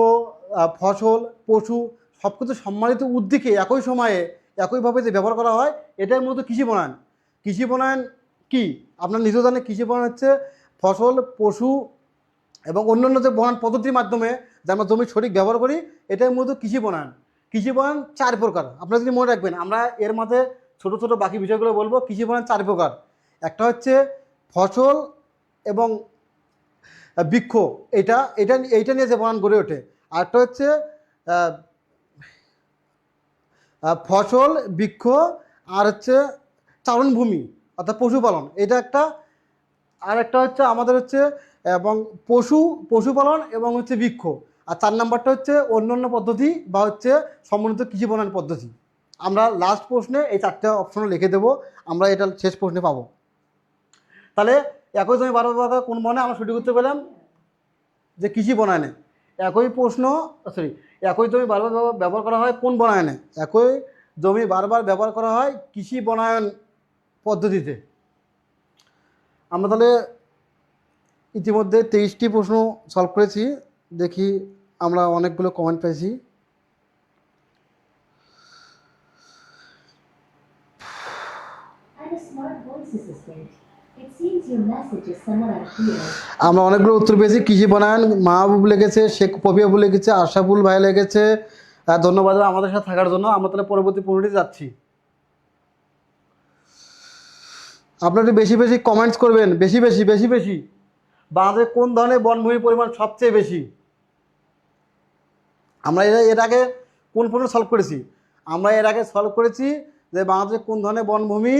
ফসল, পশু সব কিছু সম্মানিত উদ্ভিদকে একই সময়ে একইভাবে যে ব্যবহার করা হয়, এটাই মূলত কৃষি বনায়ন। কৃষি বনায়ন কি আপনার নিজেও জানেন, কৃষি বনায়ন হচ্ছে ফসল, পশু এবং অন্যান্য যে বনায়ন পদ্ধতির মাধ্যমে যে আমরা জমির সঠিক ব্যবহার করি, এটাই মূলত কৃষি বনায়ন। কৃষি বনায়ন 4 প্রকার, আপনারা যদি মনে রাখবেন। আমরা এর মাঝে ছোট ছোট বাকি বিষয়গুলো বলবো। কৃষি বনায়ন 4 প্রকার। একটা হচ্ছে ফসল এবং বৃক্ষ, এটা এটা এইটা নিয়ে যে বনায়ন গড়ে ওঠে। আরেকটা হচ্ছে ফসল, বৃক্ষ, আর হচ্ছে চারণভূমি অর্থাৎ পশুপালন, এটা একটা। আর একটা হচ্ছে আমাদের হচ্ছে এবং পশুপালন এবং হচ্ছে বৃক্ষ। আর 4 নাম্বারটা হচ্ছে অন্যান্য পদ্ধতি বা হচ্ছে সমন্বিত কৃষি বনায়ন পদ্ধতি। আমরা লাস্ট প্রশ্নে এই 4টে অপশন লিখে দেবো, আমরা এটা শেষ প্রশ্নে পাবো। তাহলে একই জমি বারবার ব্যবহার কোন বনে, আমরা সঠিক উত্তর পেলাম যে কৃষি বনায়নে। একই জমি বারবার ব্যবহার করা হয় কোন বনায়নে? একই জমি বারবার ব্যবহার করা হয় কৃষি বনায়ন পদ্ধতিতে। আমরা তাহলে ইতিমধ্যে 23টি প্রশ্ন সলভ করেছি। দেখি আমরা অনেকগুলো কমেন্ট পেয়েছি। আমরা অনেকগুলো উত্তর পেয়েছি। কৃষি বনায়ন মাহবুব লিখেছে, শেখ পপিয়াবু লিখেছে, আশাফুল ভাই লিখেছে। ধন্যবাদ আমাদের সাথে থাকার জন্য। আমরা তাহলে পরবর্তী প্রশ্নটি যাচ্ছি। আপনারা একটু বেশি বেশি কমেন্টস করবেন, বেশি বেশি। বাংলাদেশে কোন ধরনের বনভূমির পরিমাণ সবচেয়ে বেশি? আমরা এর আগে কোন প্রশ্ন সলভ করেছি? আমরা এর আগে সলভ করেছি যে বাংলাদেশে কোন ধরনের বনভূমি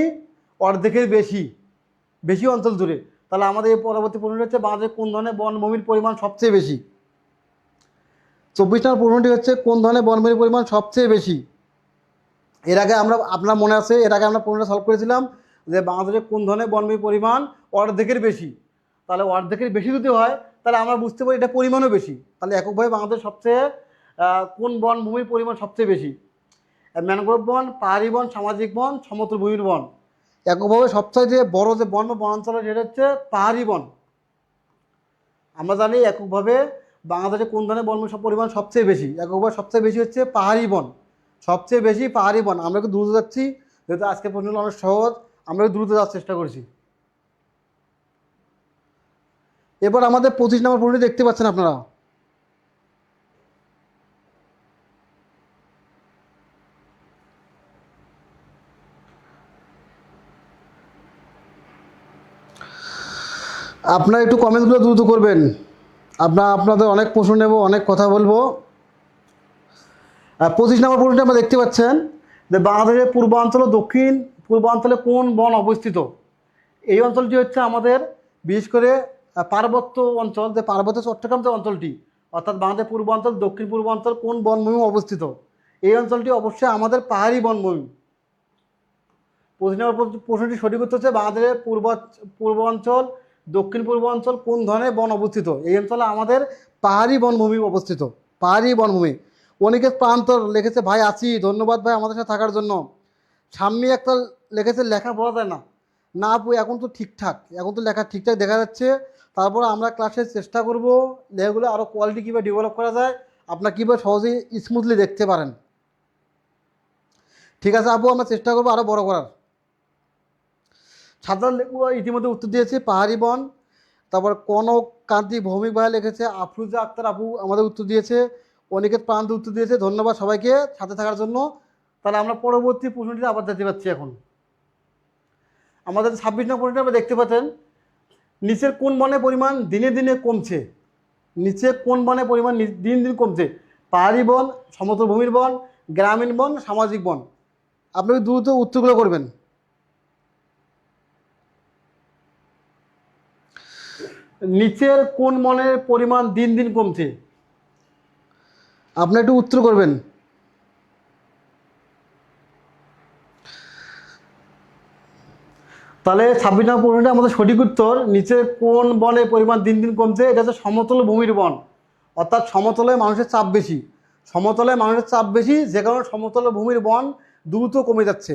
অর্ধেকের বেশি অঞ্চল জুড়ে। তাহলে আমাদের এই পরবর্তী প্রশ্নটি হচ্ছে বাংলাদেশে কোন ধরনের বনভূমির পরিমাণ সবচেয়ে বেশি। 24 নম্বর প্রশ্নটি হচ্ছে কোন ধরনের বনভূমির পরিমাণ সবচেয়ে বেশি। এর আগে আপনার মনে আছে, এর আগে আমরা প্রশ্নটা সলভ করেছিলাম যে বাংলাদেশে কোন ধরনের বনভূমির পরিমাণ অর্ধেকের বেশি। তাহলে অর্ধেকের বেশি যদি হয় তাহলে আমরা বুঝতে পারি এটা পরিমাণও বেশি। তাহলে এককভাবে বাংলাদেশ সবচেয়ে কোন বনভূমির পরিমাণ সবচেয়ে বেশি? ম্যানগ্রোভ বন, পাহাড়ি বন, সামাজিক বন, সমতল ভূমির বন। এককভাবে সবচেয়ে বড় যে বন বা বনাঞ্চল সেটা হচ্ছে পাহাড়ি বন। আমরা জানি এককভাবে বাংলাদেশে কোন ধরনের বনভূমির পরিমাণ সবচেয়ে বেশি। এককভাবে সবচেয়ে বেশি হচ্ছে পাহাড়ি বন, সবচেয়ে বেশি পাহাড়ি বন। আমরা একটু দ্রুত যাচ্ছি, যেহেতু আজকে প্রশ্নগুলো অনেক সহজ, আমরা দ্রুত যাওয়ার চেষ্টা করছি। এবার আমাদের 25 নম্বর প্রশ্নটি দেখতে পাচ্ছেন আপনারা। আপনারা একটু কমেন্টগুলো দ্রুত করবেন। আপনাদের অনেক প্রশ্ন নেব, অনেক কথা বলবো। 25 নম্বর প্রশ্নটি আমরা দেখতে পাচ্ছেন যে বাংলাদেশের পূর্বাঞ্চল ও দক্ষিণ পূর্বাঞ্চলে কোন বন অবস্থিত? এই অঞ্চলটি হচ্ছে আমাদের বিশেষ করে পার্বত্য অঞ্চল, যে পার্বত্য চট্টগ্রাম যে অঞ্চলটি, অর্থাৎ বাংলাদেশের পূর্বাঞ্চল দক্ষিণ পূর্বাঞ্চল কোন বনভূমি অবস্থিত? এই অঞ্চলটি অবশ্যই আমাদের পাহাড়ি বনভূমি। 25 নম্বর প্রশ্নটি সঠিক উত্তর হচ্ছে বাংলাদেশের পূর্বাঞ্চল দক্ষিণ পূর্বাঞ্চল কোন ধরনের বন অবস্থিত? এই অঞ্চলে আমাদের পাহাড়ি বনভূমি অবস্থিত, পাহাড়ি বনভূমি। অনিকেত প্রান্তর লিখেছে ভাই আছি, ধন্যবাদ ভাই আমাদের সাথে থাকার জন্য। সাম্যি একটা লিখেছে লেখা বোঝা যায় না। না আপু এখন তো ঠিকঠাক, এখন তো লেখা ঠিকঠাক দেখা যাচ্ছে। তারপর আমরা ক্লাসে চেষ্টা করব লেখাগুলো আরও কোয়ালিটি কীভাবে ডেভেলপ করা যায়, আপনার কীভাবে সহজেই স্মুথলি দেখতে পারেন। ঠিক আছে আপু, আমরা চেষ্টা করবো আরও বড় করার। সাধারণ লেখা ইতিমধ্যে উত্তর দিয়েছে পাহাড়ি বন। তারপর কনক কান্তি ভৌমিক ভাই লিখেছে, আফরুজা আক্তার আপু আমাদের উত্তর দিয়েছে, অনিকেত প্রান্ত উত্তর দিয়েছে। ধন্যবাদ সবাইকে সাথে থাকার জন্য। তাহলে আমরা পরবর্তী প্রশ্নটি আবার দেখতে পাচ্ছি। এখন আমাদের 26 নম্বর প্রশ্নটি আমরা দেখতে পাচ্ছেন, নিচের কোন বনের পরিমাণ দিনে দিনে কমছে? নিচে কোন বনের পরিমাণ দিন দিন কমছে? পাহাড়ি বন, সমতল ভূমির বন, গ্রামীণ বন, সামাজিক বন। আপনি দ্রুত উত্তরগুলো করবেন। নিচের কোন বনের পরিমাণ দিন দিন কমছে? আপনি একটু উত্তর করবেন। তাহলে 26 নম্বর প্রশ্নটা আমাদের সঠিক উত্তর, নিচের কোন বনের পরিমাণ দিন দিন কমছে? এটা হচ্ছে সমতল ভূমির বন। অর্থাৎ সমতলে মানুষের চাপ বেশি, সমতলে মানুষের চাপ বেশি, যে কারণে সমতল ভূমির বন দ্রুত কমে যাচ্ছে।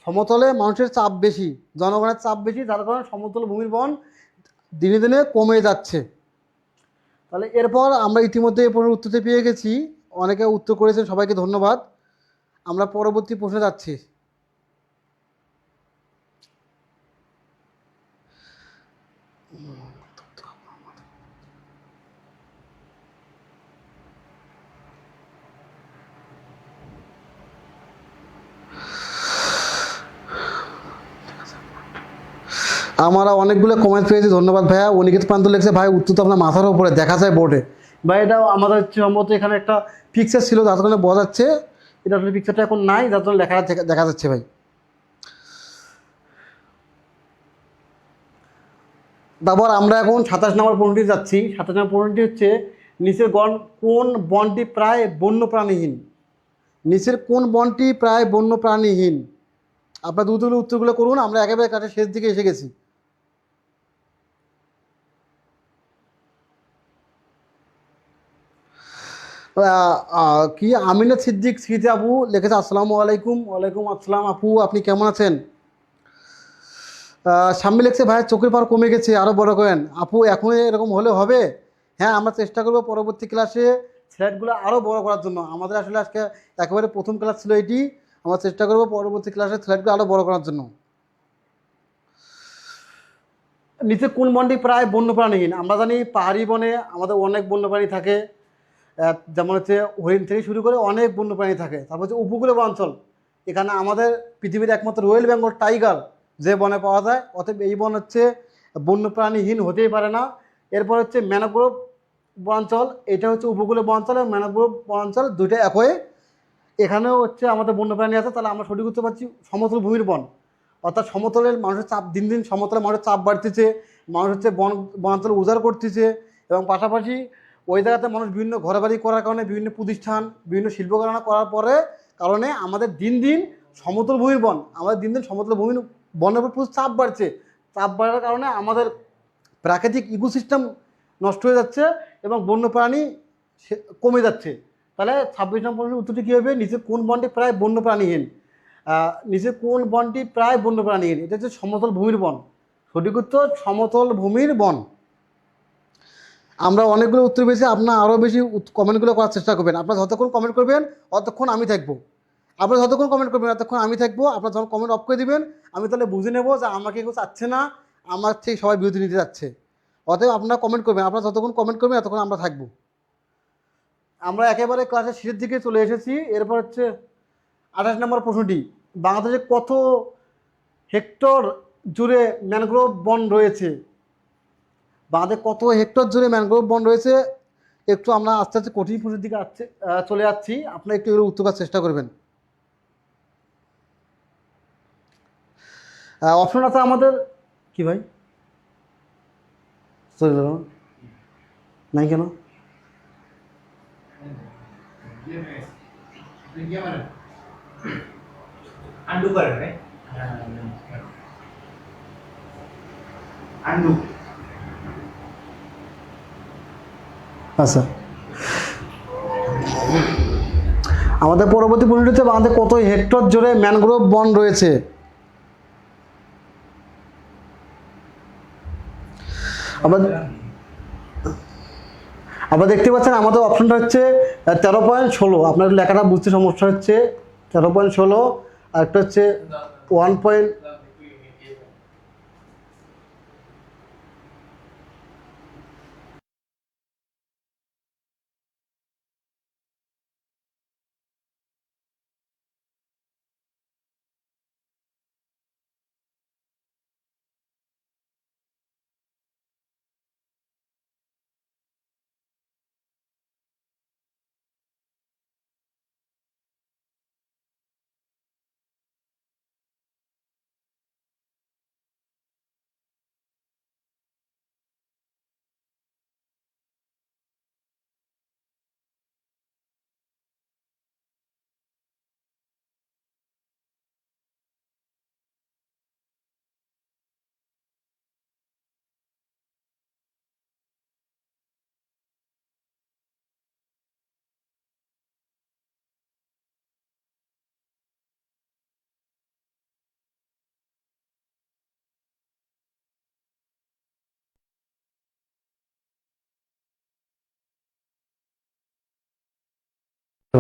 সমতলে মানুষের চাপ বেশি, জনগণের চাপ বেশি, যার কারণে সমতল ভূমির বন দিনে দিনে কমে যাচ্ছে। তাহলে এরপর আমরা ইতিমধ্যে এই প্রশ্নের উত্তরটি পেয়ে গেছি, অনেকে উত্তর করেছেন, সবাইকে ধন্যবাদ। আমরা পরবর্তী প্রশ্নে যাচ্ছি। আমরা অনেকগুলো কমেন্ট পেয়েছি, ধন্যবাদ ভাইয়া। অনিকেত প্রান্ত লিখছে, ভাই উত্তর তো আপনার মাথার উপরে দেখা যায় বোর্ডে। ভাই এটা আমাদের হচ্ছে সম্ভবত এখানে একটা পিকচার ছিল, যার কারণে বোঝা যাচ্ছে। এটা আসলে পিকচারটা এখন নাই, যার জন্য লেখা দেখা যাচ্ছে ভাই। তারপর আমরা এখন 27 নম্বর প্রশ্নটি যাচ্ছি। 27 নম্বর প্রশ্নটি হচ্ছে, নিচের কোন বনটি প্রায় বন্যপ্রাণীহীন? নিচের কোন বনটি প্রায় বন্যপ্রাণীহীন? আপনার দ্রুত উত্তরগুলো করুন, আমরা একেবারে কাছে শেষ দিকে এসে গেছি। কি আমিনা সিদ্দিক স্মৃতি আপু লিখেছে, আসসালামু আলাইকুম। ওয়ালাইকুম আসসালাম আপু, আপনি কেমন আছেন? সাম্মি লিখছে, ভাই চোখের পাওয়ার কমে গেছে, আরও বড় করেন। আপু এখন এরকম হলে হবে? হ্যাঁ, আমরা চেষ্টা করবো পরবর্তী ক্লাসে স্লাইডগুলো আরও বড় করার জন্য। আমাদের আসলে আজকে একেবারে প্রথম ক্লাস ছিল এটি, আমরা চেষ্টা করবো পরবর্তী ক্লাসে স্লাইডগুলো আরও বড় করার জন্য। নিচে কোন বনটি প্রায় বন্যপ্রাণীহীন? আমরা জানি পাহাড়ি বনে আমাদের অনেক বন্যপ্রাণী থাকে, যেমন হচ্ছে হরিণ থেকে শুরু করে অনেক বন্যপ্রাণী থাকে। তারপর হচ্ছে উপকূলীয় অঞ্চল, এখানে আমাদের পৃথিবীর একমাত্র রয়্যাল বেঙ্গল টাইগার যে বনে পাওয়া যায়, অতএব এই বন হচ্ছে বন্যপ্রাণীহীন হতেই পারে না। এরপর হচ্ছে ম্যানগ্রোভ বনাঞ্চল, এটা হচ্ছে উপকূলীয় বনাঞ্চল এবং ম্যানগ্রোভ বনাঞ্চল দুইটা একই, এখানেও হচ্ছে আমাদের বন্যপ্রাণী আছে। তাহলে আমরা সঠিক উত্তর পাচ্ছি সমতল ভূমির বন। অর্থাৎ সমতলের মানুষের চাপ, দিন দিন সমতলে মানুষের চাপ বাড়তেছে, মানুষ হচ্ছে বনাঞ্চল উজাড় করতেছে, এবং পাশাপাশি ওই জায়গাতে মানুষ বিভিন্ন ঘরবাড়ি করার কারণে, বিভিন্ন প্রতিষ্ঠান, বিভিন্ন শিল্প কারখানা করার পরে কারণে আমাদের দিন দিন সমতল ভূমির বন, আমাদের দিন দিন সমতল ভূমির বনের উপর প্রচুর চাপ বাড়ছে। চাপ বাড়ার কারণে আমাদের প্রাকৃতিক ইকোসিস্টেম নষ্ট হয়ে যাচ্ছে এবং বন্যপ্রাণী কমে যাচ্ছে। তাহলে 26 নম্বর প্রশ্নের উত্তরটি কী হবে? নিচে কোন বনটি প্রায় বন্যপ্রাণীহীন? নিচে কোন বনটি প্রায় বন্যপ্রাণীহীন? এটা হচ্ছে সমতল ভূমির বন। সঠিক উত্তর সমতল ভূমির বন। আমরা অনেকগুলো উত্তর পেয়েছি, আপনার আরও বেশি কমেন্টগুলো করার চেষ্টা করবেন। আপনারা যতক্ষণ কমেন্ট করবেন অতক্ষণ আমি থাকবো। আপনারা যতক্ষণ কমেন্ট করবেন ততক্ষণ আমি থাকবো। আপনারা যখন কমেন্ট অফ করে দিবেন আমি তাহলে বুঝে নেব যে আমাকে কেউ চাচ্ছে না, আমার থেকে সবাই বিরতি নিতে যাচ্ছে। অতএব আপনারা কমেন্ট করবেন, আপনারা যতক্ষণ কমেন্ট করবেন ততক্ষণ আমরা থাকবো। আমরা একেবারে ক্লাসের শেষের দিকে চলে এসেছি। এরপর হচ্ছে 28 নম্বর প্রশ্নটি, বাংলাদেশে কত হেক্টর জুড়ে ম্যানগ্রোভ বন রয়েছে? বাংলাদেশে কত হেক্টর জুড়ে ম্যানগ্রোভ বন রয়েছে? একটু আমরা আস্তে আস্তে কঠিন প্রশ্নের দিকে চলে যাচ্ছি, আপনারা একটু এগুলো উত্তর করার চেষ্টা করবেন। অপশন আছে আমাদের, কি ভাই চলে গেল নাই কেন? আন্ডু করেন ভাই, আন্ডু। আচ্ছা, আমাদের পরবর্তী প্রশ্নটি হচ্ছে, বাংলাদেশে কত হেক্টর জুড়ে ম্যানগ্রোভ বন রয়েছে? আবার আপনারা দেখতে পাচ্ছেন আমাদের অপশনটা হচ্ছে 13.16। আপনার লেখাটা বুঝতে সমস্যা হচ্ছে। 13.16 আর একটা হচ্ছে 1.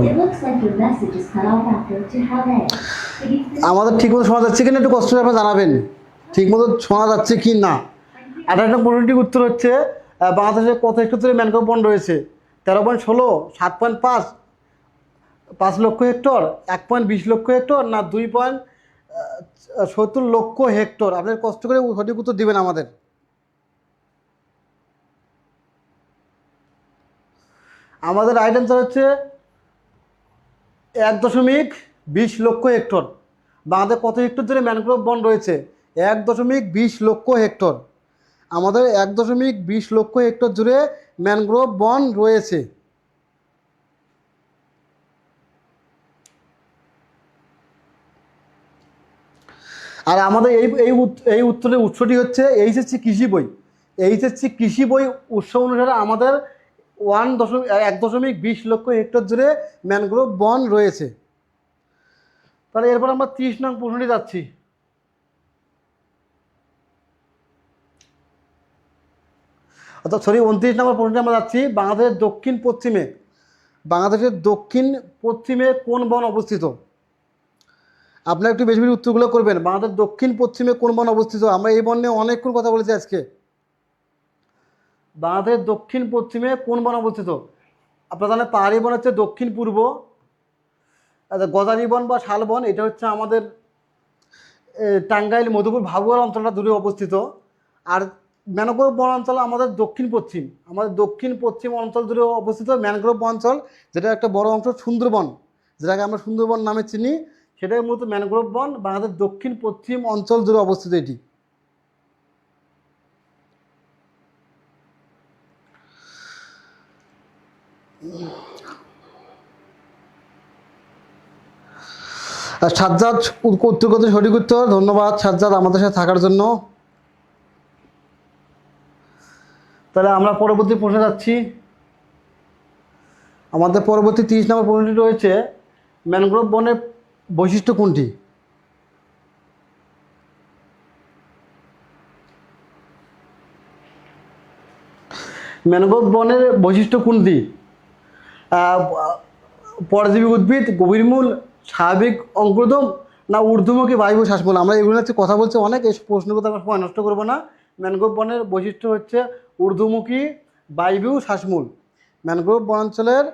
It looks like your message is cut off after 2 Could you please আমাদের ঠিকমতো শোনা যাচ্ছে কিনা একটু কষ্ট করে আপনারা জানাবেন, ঠিকমতো শোনা যাচ্ছে কি না। আর একটা প্রশ্নটির উত্তর হচ্ছে বাংলাদেশে কত হেক্টর জুড়ে ম্যানগ্রোভ বন রয়েছে? 13.16, 7.5, 5 লক্ষ হেক্টর, 1.20 লক্ষ হেক্টর, না 2.70 লক্ষ হেক্টর? আপনার কষ্ট করে সঠিক উত্তর দিবেন আমাদের। আমাদের রাইট অ্যান্সার হচ্ছে 1.20 লক্ষ হেক্টর। বাংলাদেশ কত হেক্টর জুড়ে ম্যানগ্রোভ বন রয়েছে? 1.20 লক্ষ হেক্টর। আমাদের 1.20 লক্ষ হেক্টর জুড়ে ম্যানগ্রোভ বন রয়েছে। আর আমাদের এই উত্তরের উৎসটি হচ্ছে এইচএসসি কৃষি বই। এইচএসসি কৃষি বই উৎস অনুসারে আমাদের 1.20 লক্ষ হেক্টর জুড়ে ম্যানগ্রোভ বন রয়েছে। তাহলে এরপর আমরা 30 নং প্রশ্নটি যাচ্ছি। অর্থাৎ 29 নম্বর প্রশ্নটি আমরা যাচ্ছি। বাংলাদেশের দক্ষিণ পশ্চিমে কোন বন অবস্থিত? আপনারা একটু বেশি বেশি উত্তরগুলো করবেন। বাংলাদেশের দক্ষিণ পশ্চিমে কোন বন অবস্থিত? আমরা এই বন নিয়ে অনেকক্ষণ কথা বলেছি আজকে। বাংলাদেশের দক্ষিণ পশ্চিমে কোন বন অবস্থিত? আপনারা জানেন পাহাড়ি বন হচ্ছে দক্ষিণ পূর্ব, গজারি বন বা শালবন এটা হচ্ছে আমাদের টাঙ্গাইল, মধুপুর, ভাগুয়ার অঞ্চলটা দূরে অবস্থিত। আর ম্যানগ্রোভ বন অঞ্চল আমাদের দক্ষিণ পশ্চিম অঞ্চল জুড়ে অবস্থিত ম্যানগ্রোভ অঞ্চল, যেটা একটা বড় অংশ সুন্দরবন, যেটাকে আমরা সুন্দরবন নামে চিনি, সেটাই মূলত ম্যানগ্রোভ বন। বাংলাদেশ দক্ষিণ পশ্চিম অঞ্চল জুড়ে অবস্থিত এটি। আর সাজ্জাদ উত্তর করতে সঠিক উত্তর। ধন্যবাদ সাজ্জাদ আমাদের সাথে থাকার জন্য। তাহলে আমরা পরবর্তী প্রশ্নে যাচ্ছি। আমাদের পরবর্তী 30 নম্বর প্রশ্নটি রয়েছে, ম্যানগ্রোভ বনের বৈশিষ্ট্য কোনটি? ম্যানগ্রোভ বনের বৈশিষ্ট্য কোনটি? পরজীবী উদ্ভিদ, গভীরমূল, স্বাভাবিক অঙ্কুরোদ্গম, না ঊর্ধ্বমুখী বায়ু শ্বাসমূল? আমরা এগুলো হচ্ছে কথা বলছি অনেক, এই প্রশ্নগুলো আমরা সময় নষ্ট করবো না। ম্যানগ্রোভ বনের বৈশিষ্ট্য হচ্ছে ঊর্ধ্বমুখী বায়ু শ্বাসমূল। ম্যানগ্রোভ বনাঞ্চলের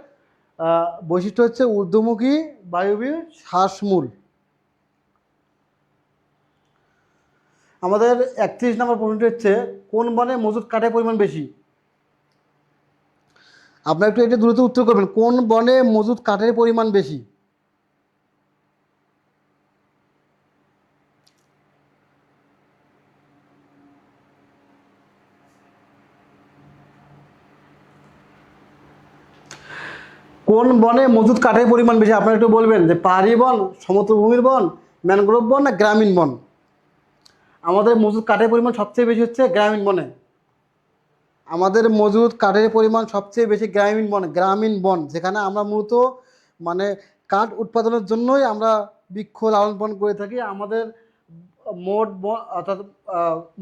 বৈশিষ্ট্য হচ্ছে ঊর্ধ্বমুখী বায়বীয় শ্বাসমূল। আমাদের 31 নম্বর প্রশ্নটি হচ্ছে, কোন বনে মজুদ কাঠের পরিমাণ বেশি? আপনারা একটু এটা দ্রুত উত্তর করবেন। কোন বনে মজুদ কাঠের পরিমাণ বেশি? কোন বনে মজুদ কাঠের পরিমাণ বেশি? আপনারা একটু বলবেন যে পাহাড়ি বন, সমতলভূমির বন, ম্যানগ্রোভ বন, না গ্রামীণ বন? আমাদের মজুদ কাঠের পরিমাণ সবচেয়ে বেশি হচ্ছে গ্রামীণ বনে। আমাদের মজুদ কাঠের পরিমাণ সবচেয়ে বেশি গ্রামীণ বন, যেখানে আমরা মূলত মানে কাঠ উৎপাদনের জন্যই আমরা বৃক্ষ লালন পালন করে থাকি। আমাদের মোট অর্থাৎ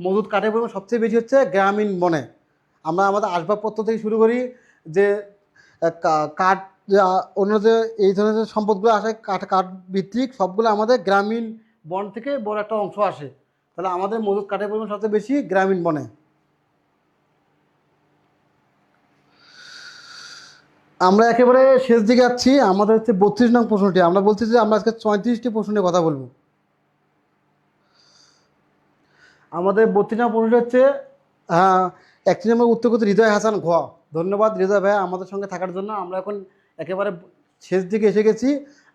মজুদ কাঠের পরিমাণ সবচেয়ে বেশি হচ্ছে গ্রামীণ বনে। আমরা আমাদের আসবাবপত্র থেকে শুরু করি, যে কাঠ, যে অন্য যে এই ধরনের যে সম্পদগুলো আসে কাঠ ভিত্তিক, সবগুলো আমাদের গ্রামীণ বন থেকে বড় একটা অংশ আসে। তাহলে আমাদের মজুদ কাঠের পরিমাণ সবচেয়ে বেশি গ্রামীণ বনে। আমরা একেবারে শেষ দিকে যাচ্ছি। আমাদের হচ্ছে 32 নং প্রশ্নটি। আমরা বলছি যে আমরা আজকে 34টি প্রশ্ন নিয়ে কথা বলবো। আমাদের 32 নং প্রশ্নটি হচ্ছে, 31 নম্বর উত্তর করতে হৃদয় হাসান ঘ। ধন্যবাদ হৃদয় ভাই আমাদের সঙ্গে থাকার জন্য। আমরা এখন একেবারে শেষ দিকে এসে গেছি।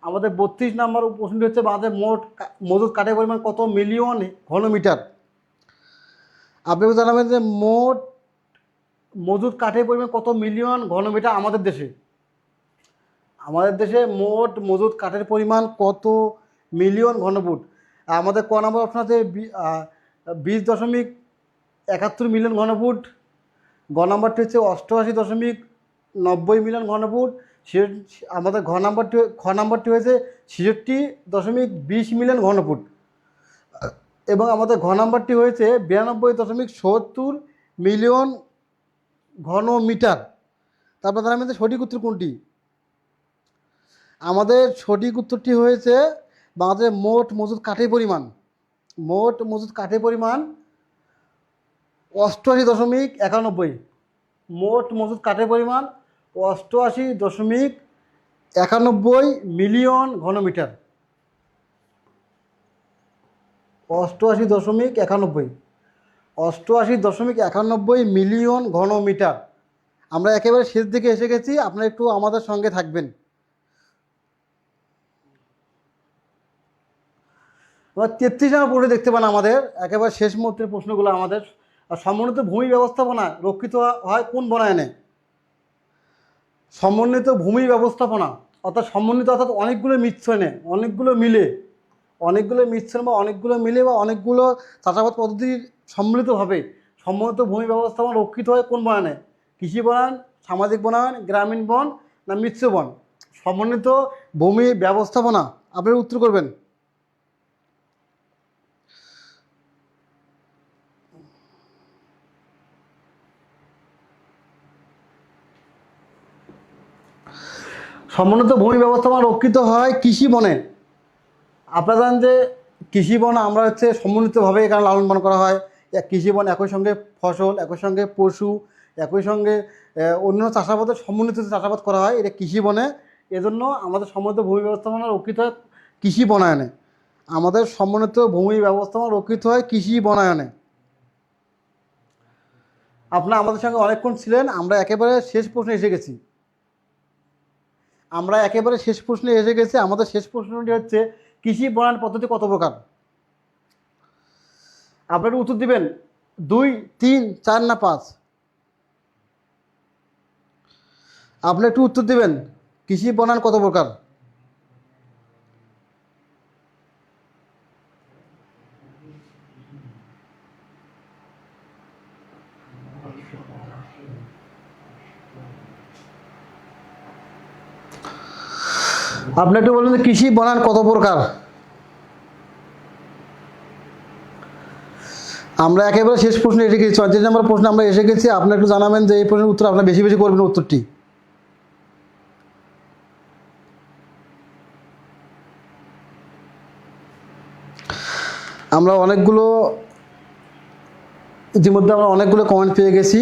আমাদের 32 নম্বর প্রশ্নটি হচ্ছে, আমাদের মোট মজুদ কাঠের পরিমাণ কত মিলিয়ন ঘনমিটার? আপনি জানাবেন যে মোট মজুদ কাঠের পরিমাণ কত মিলিয়ন ঘনমিটার আমাদের দেশে। মোট মজুদ কাঠের পরিমাণ কত মিলিয়ন ঘনফুট? আমাদের ক নম্বর অপশন আছে 20.71 মিলিয়ন ঘনফুট। গ নম্বরটি হচ্ছে 88.90 মিলিয়ন ঘনফুট। আমাদের খ নম্বরটি হয়েছে 66.20 মিলিয়ন ঘনফুট। এবং আমাদের ঘ নম্বরটি হয়েছে 92.70 মিলিয়ন ঘনমিটার। তারপর তার মধ্যে সঠিক উত্তর কোনটি? আমাদের সঠিক উত্তরটি হয়েছে বাংলাদেশের মোট মজুদ কাঠের পরিমাণ, মোট মজুদ কাঠের পরিমাণ 88.91। মোট মজুদ কাঠের পরিমাণ 88.91 মিলিয়ন ঘনমিটার। 88.91 মিলিয়ন ঘনমিটার। আমরা একেবারে শেষ দিকে এসে গেছি, আপনারা একটু আমাদের সঙ্গে থাকবেন। এবার 33 নম্বর প্রশ্ন দেখতে পান আমাদের একেবারে শেষ মুহূর্তের প্রশ্নগুলো আমাদের। সমন্বিত ভূমি ব্যবস্থাপনা রক্ষিত হয় কোন বনায়নে? সমন্বিত ভূমি ব্যবস্থাপনা অর্থাৎ সমন্বিত অর্থাৎ অনেকগুলো মিশ্রণে, অনেকগুলো মিলে বা অনেকগুলো চাষাবাদ পদ্ধতির সম্মিলিতভাবে সমন্বিত ভূমি ব্যবস্থাপনা রক্ষিত হয় কোন বনায়নে? কৃষি বনায়ন, সামাজিক বনায়ন, গ্রামীণ বন না মিশ্র বন? সমন্বিত ভূমি ব্যবস্থাপনা। আপনারা উত্তর করবেন। সমন্বিত ভূমি ব্যবস্থাপনা রক্ষিত হয় কৃষি বনে। আপনারা জানেন যে কৃষি বন আমরা সমন্বিতভাবে এখানে লালন পালন করা হয়। কৃষি বন একই সঙ্গে ফসল, একই সঙ্গে পশু, একই সঙ্গে অন্য চাষাবাদের সমন্বিত চাষাবাদ করা হয়, এটা কৃষি বনে। এজন্য আমাদের সমন্বিত ভূমি ব্যবস্থাপনা রক্ষিত হয় কৃষি বনায়নে। আমাদের সমন্বিত ভূমি ব্যবস্থাপনা রক্ষিত হয় কৃষি বনায়নে। আপনারা আমাদের সঙ্গে অনেকক্ষণ ছিলেন। আমরা একেবারে শেষ প্রশ্নে এসে গেছি। আমাদের শেষ প্রশ্নটি হচ্ছে কৃষি বনায়ন পদ্ধতি কত প্রকার? আপনারা উত্তর দিবেন 2, 3, 4 না 5। আপনি একটু উত্তর দিবেন কৃষি বনায়ন কত প্রকার? আপনি একটু বলুন যে কৃষি বনায়ন কত প্রকার? আমরা একেবারে শেষ প্রশ্নে এসে গেছি, 34 নম্বর প্রশ্নে আমরা এসে গেছি। আপনি একটু জানাবেন যে এই প্রশ্নের উত্তর আপনারা বেশি বেশি করবেন উত্তরটি। ইতিমধ্যে আমরা অনেকগুলো কমেন্ট পেয়ে গেছি।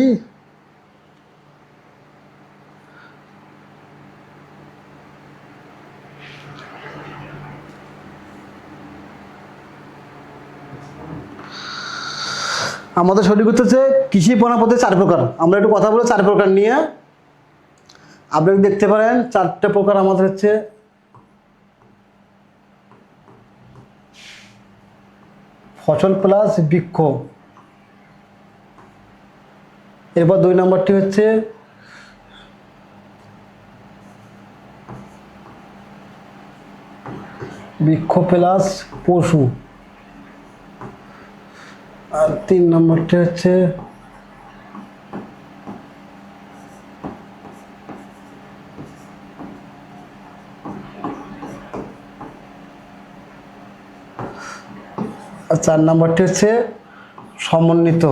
আমাদের সঠিক উত্তর হচ্ছে কৃষি বনায়ন পদ্ধতি 4 প্রকার। আমরা একটু কথা বলে 4 প্রকার নিয়ে। আপনি দেখতে পারেন 4টে প্রকার আমাদের হচ্ছে ফসল প্লাস বৃক্ষ। এরপর 2 নম্বরটি হচ্ছে বৃক্ষ প্লাস পশু। আর 3 নম্বরটি হচ্ছে আর 4 নম্বরটি হচ্ছে সমন্বিত।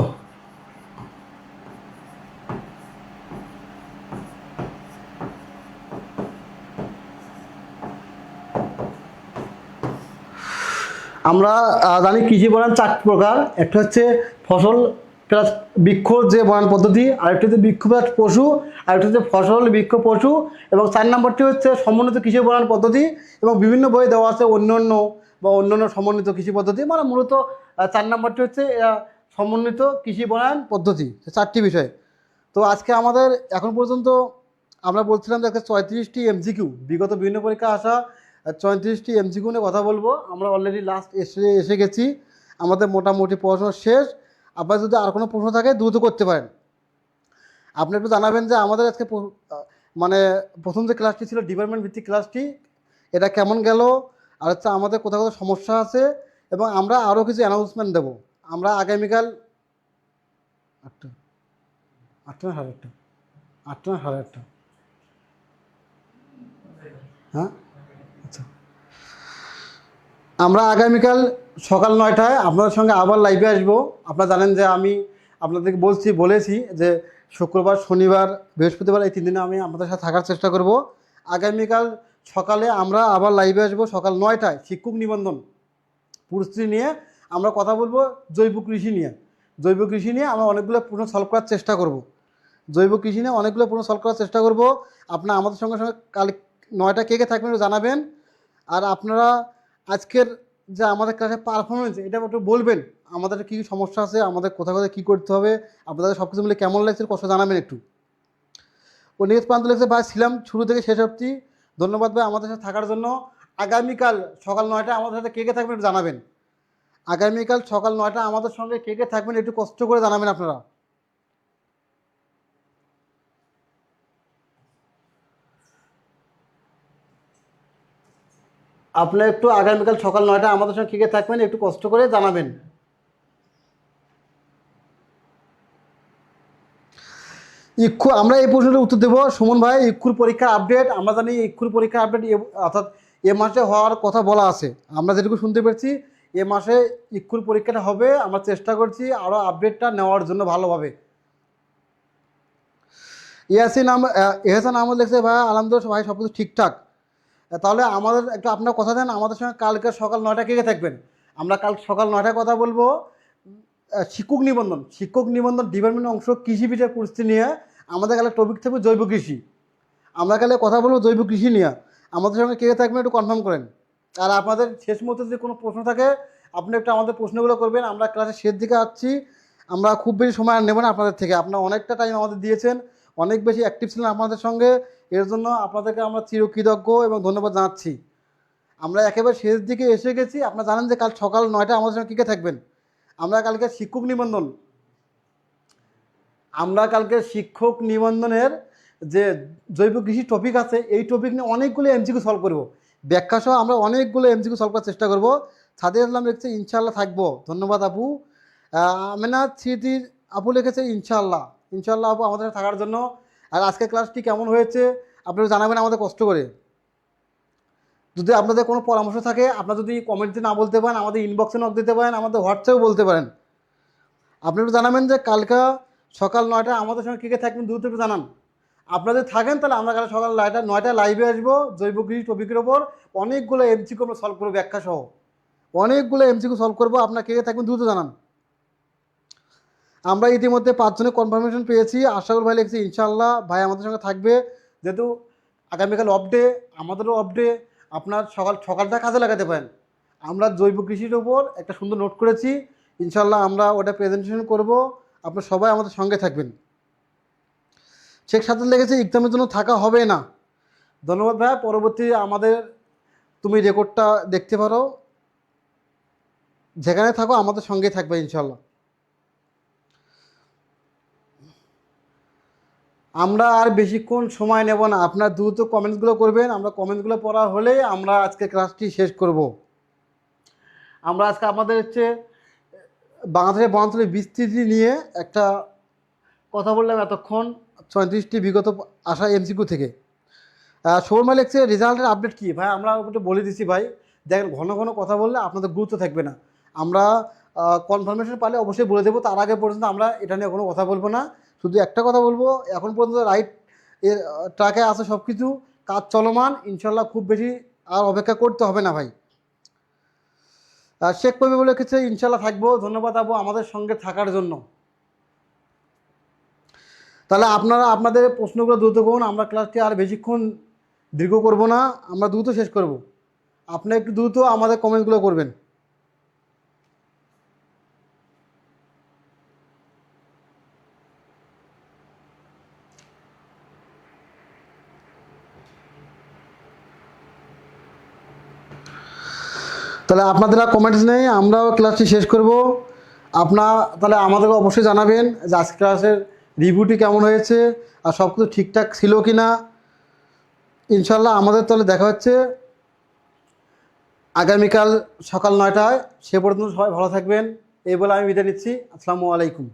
আমরা জানি কৃষি বনায়ন 4 প্রকার। একটা হচ্ছে ফসল প্লাস বৃক্ষ যে বনায়ন পদ্ধতি, আরেকটা হচ্ছে বৃক্ষ প্লাস পশু, আরেকটা হচ্ছে ফসল বৃক্ষ পশু, এবং 4 নম্বরটি হচ্ছে সমন্বিত কৃষি বনায়ন পদ্ধতি। এবং বিভিন্ন বইয়ে দেওয়া আছে অন্যান্য সমন্বিত কৃষি পদ্ধতি। মানে মূলত 4 নম্বরটি হচ্ছে সমন্বিত কৃষি বনায়ন পদ্ধতি। 4টি বিষয়। তো আজকে আমাদের এখন পর্যন্ত আমরা বলছিলাম যে 34টি এমসিকিউ, বিগত বিভিন্ন পরীক্ষা আসা 34টি এমসিকিউ নিয়ে কথা বলবো। আমরা অলরেডি লাস্ট এসে গেছি, আমাদের মোটামুটি পড়াশোনা শেষ। আপনার যদি আর কোনো প্রশ্ন থাকে দ্রুত করতে পারেন। আপনি একটু জানাবেন যে আমাদের আজকে মানে প্রথম যে ক্লাসটি ছিল ডিপার্টমেন্ট ভিত্তিক ক্লাসটি, এটা কেমন গেল, আর হচ্ছে আমাদের কোথাও কোথাও সমস্যা আছে, এবং আমরা আরও কিছু অ্যানাউন্সমেন্ট দেবো। আমরা আগামীকাল 8টা না 8টা হ্যাঁ, আচ্ছা। আমরা আগামীকাল সকাল 9টায় আপনাদের সঙ্গে আবার লাইভে আসবো। আপনারা জানেন যে আমি আপনাদেরকে বলেছি যে শুক্রবার, শনিবার, বৃহস্পতিবার এই 3 দিনে আমি আপনাদের সাথে থাকার চেষ্টা করব। আগামীকাল সকালে আমরা আবার লাইভে আসবো সকাল 9টায় শিক্ষক নিবন্ধন প্রস্তুতি নিয়ে আমরা কথা বলবো জৈব কৃষি নিয়ে। জৈব কৃষি নিয়ে আমরা অনেকগুলো প্রশ্ন সলভ করার চেষ্টা করব। জৈব কৃষি নিয়ে অনেকগুলো প্রশ্ন সলভ করার চেষ্টা করব। আপনারা আমাদের সঙ্গে সঙ্গে কাল 9টা কে কে থাকবেন একটু জানাবেন। আর আপনারা আজকের যে আমাদের ক্লাসের পারফরমেন্স এটা একটু বলবেন, আমাদের কী কী সমস্যা আছে, আমাদের কোথায় কোথায় কী করতে হবে, আপনাদের সব কিছু মিলে কেমন লাগছে কষ্ট জানাবেন একটু। ও নিউজ প্রান্ত লিখছে ভাই ছিলাম শুরু থেকে শেষ অবধি, ধন্যবাদ ভাই আমাদের সাথে থাকার জন্য। আগামীকাল সকাল 9টায় আমাদের সাথে কে কে থাকবেন একটু জানাবেন। আগামীকাল সকাল 9টা আমাদের সঙ্গে কে কে থাকবেন একটু কষ্ট করে জানাবেন আপনারা। আপনারা একটু আগামীকাল সকাল 9টা আমাদের সঙ্গে কে কে থাকবেন একটু কষ্ট করে জানাবেন। ইক্ষু আমরা এই প্রশ্নের উত্তর দেবো সুমন ভাই। ইক্ষুর পরীক্ষার আপডেট আমরা জানি, ইক্ষুর পরীক্ষার আপডেট অর্থাৎ এ মাসে হওয়ার কথা বলা আছে। আমরা যেটুকু শুনতে পেরেছি এ মাসে ইক্ষুর পরীক্ষাটা হবে। আমরা চেষ্টা করছি আরও আপডেটটা নেওয়ার জন্য ভালোভাবে। এহসান আহমদ লিখছে ভাই আলহামদুলিল্লাহ ভাই সব কিছু ঠিকঠাক। তাহলে আমাদের একটু আপনার কথা দেন, আমাদের সঙ্গে কালকে সকাল 9টা কে কে থাকবেন। আমরা কাল সকাল 9টায় কথা বলবো শিক্ষক নিবন্ধন ডিপার্টমেন্ট অংশ কৃষি বিষয়ের পরিস্থিতি নিয়ে। আমাদের কালে টপিক থাকবে জৈব কৃষি। আমরা কালে কথা বলবো জৈব কৃষি নিয়ে। আমাদের সঙ্গে কে কে থাকবেন একটু কনফার্ম করেন। আর আপনাদের শেষ মুহূর্তে যদি কোনো প্রশ্ন থাকে আপনি একটু আমাদের প্রশ্নগুলো করবেন। আমরা ক্লাসের শেষ দিকে আসছি, আমরা খুব বেশি সময় আর নেব না আপনাদের থেকে। আপনারা অনেকটা টাইম আমাদের দিয়েছেন, অনেক বেশি অ্যাক্টিভ ছিলেন আপনাদের সঙ্গে, এর জন্য আপনাদেরকে আমরা চিরকৃতজ্ঞ এবং ধন্যবাদ জানাচ্ছি। আমরা একেবারে শেষ দিকে এসে গেছি। আপনারা জানেন যে কাল সকাল 9টায় আমাদের সঙ্গে কী কে থাকবেন। আমরা কালকে শিক্ষক নিবন্ধনের যে জৈব কৃষি টপিক আছে এই টপিক নিয়ে অনেকগুলো এমসিকিউ সলভ করব। ব্যাখ্যা সহ আমরা অনেকগুলো এমসিকিউ সলভ করার চেষ্টা করব। সাদিয়া ইসলাম লিখছে ইনশাআল্লাহ থাকবো, ধন্যবাদ আপু। আমেনা স্মৃতির আপু লিখেছে ইনশাআল্লাহ আপু আমাদের সাথে থাকার জন্য। আর আজকের ক্লাসটি কেমন হয়েছে আপনারা জানাবেন আমাদের কষ্ট করে। যদি আপনাদের কোনো পরামর্শ থাকে আপনারা যদি কমেন্টে না বলতে পারেন আমাদের ইনবক্সে নক দিতে পারেন, আমাদের হোয়াটসঅ্যাপে বলতে পারেন। আপনি একটু জানাবেন যে কালকে সকাল 9টায় আমাদের সঙ্গে কে কে থাকবেন দ্রুত একটু জানান। আপনাদের থাকেন তাহলে আমরা কাল সকাল 9টায় লাইভে আসবো জৈব কৃষি টপিকের ওপর। অনেকগুলো এমসিকিউ আমরা সলভ করবো, ব্যাখ্যা সহ অনেকগুলো এমসিকিউ সলভ করবো। আপনার কে কে থাকবেন দ্রুত জানান। আমরা ইতিমধ্যে 5 জনের কনফার্মেশন পেয়েছি। আশাকুর ভাই লিখছে ইনশাআল্লাহ ভাই আমাদের সঙ্গে থাকবে। যেহেতু আগামীকাল অফ ডে, আমাদেরও অফ ডে, আপনার সকালটা কাজে লাগাতে পারেন। আমরা জৈব কৃষির ওপর একটা সুন্দর নোট করেছি, ইনশাআল্লাহ আমরা ওটা প্রেজেন্টেশন করব। আপনারা সবাই আমাদের সঙ্গে থাকবেন। শেখ সাজ্জাদ লেগেছে এক্সামের জন্য থাকা হবে না, ধন্যবাদ ভাই। পরবর্তী আমাদের তুমি রেকর্ডটা দেখতে পারো, যেখানে থাকো আমাদের সঙ্গে থাকবে ইনশাআল্লাহ। আমরা আর বেশিক্ষণ সময় নেব না, আপনার দ্রুত কমেন্টসগুলো করবেন। আমরা কমেন্টসগুলো পড়া হলেই আমরা আজকে ক্লাসটি শেষ করব। আমরা আজকে আমাদের বাংলাদেশের বনাঞ্চলের বিস্তৃতি নিয়ে একটা কথা বললাম এতক্ষণ 34টি বিগত আসা এমসিকিউ থেকে। শোরমা লিখছে রেজাল্টের আপডেট কী ভাই। আমরা একটু বলে দিচ্ছি ভাই, দেখেন ঘন ঘন কথা বললে আপনাদের গুরুত্ব থাকবে না। আমরা কনফার্মেশন পালে অবশ্যই বলে দেবো, তার আগে পর্যন্ত আমরা এটা নিয়ে কোনো কথা বলবো না। শুধু একটা কথা বলবো, এখন পর্যন্ত রাইট এর ট্র্যাকে আছে সব কিছু, কাজ চলমান, ইনশাল্লাহ খুব বেশি আর অপেক্ষা করতে হবে না ভাই। শেখ কবি বলে লিখেছে ইনশাল্লাহ থাকবো, ধন্যবাদ আপু আমাদের সঙ্গে থাকার জন্য। তাহলে আপনারা আপনাদের প্রশ্নগুলো দ্রুত করুন, আমরা ক্লাসটি আর বেশিক্ষণ দীর্ঘ করব না, আমরা দ্রুত শেষ করব। আপনি একটু দ্রুত আমাদের কমেন্টগুলো করবেন। তাহলে আপনাদের আর কমেন্টস নেই, আমরাও ক্লাসটি শেষ করব। তাহলে আমাদেরকে অবশ্যই জানাবেন যে আজকের ক্লাসের রিভিউটি কেমন হয়েছে আর সব কিছু ঠিকঠাক ছিল কি না। ইনশাল্লাহ আমাদের তাহলে দেখা হচ্ছে আগামীকাল সকাল 9টায়। সে পর্যন্ত সবাই ভালো থাকবেন এই বলে আমি বিদায় নিচ্ছি। আসসালামু আলাইকুম।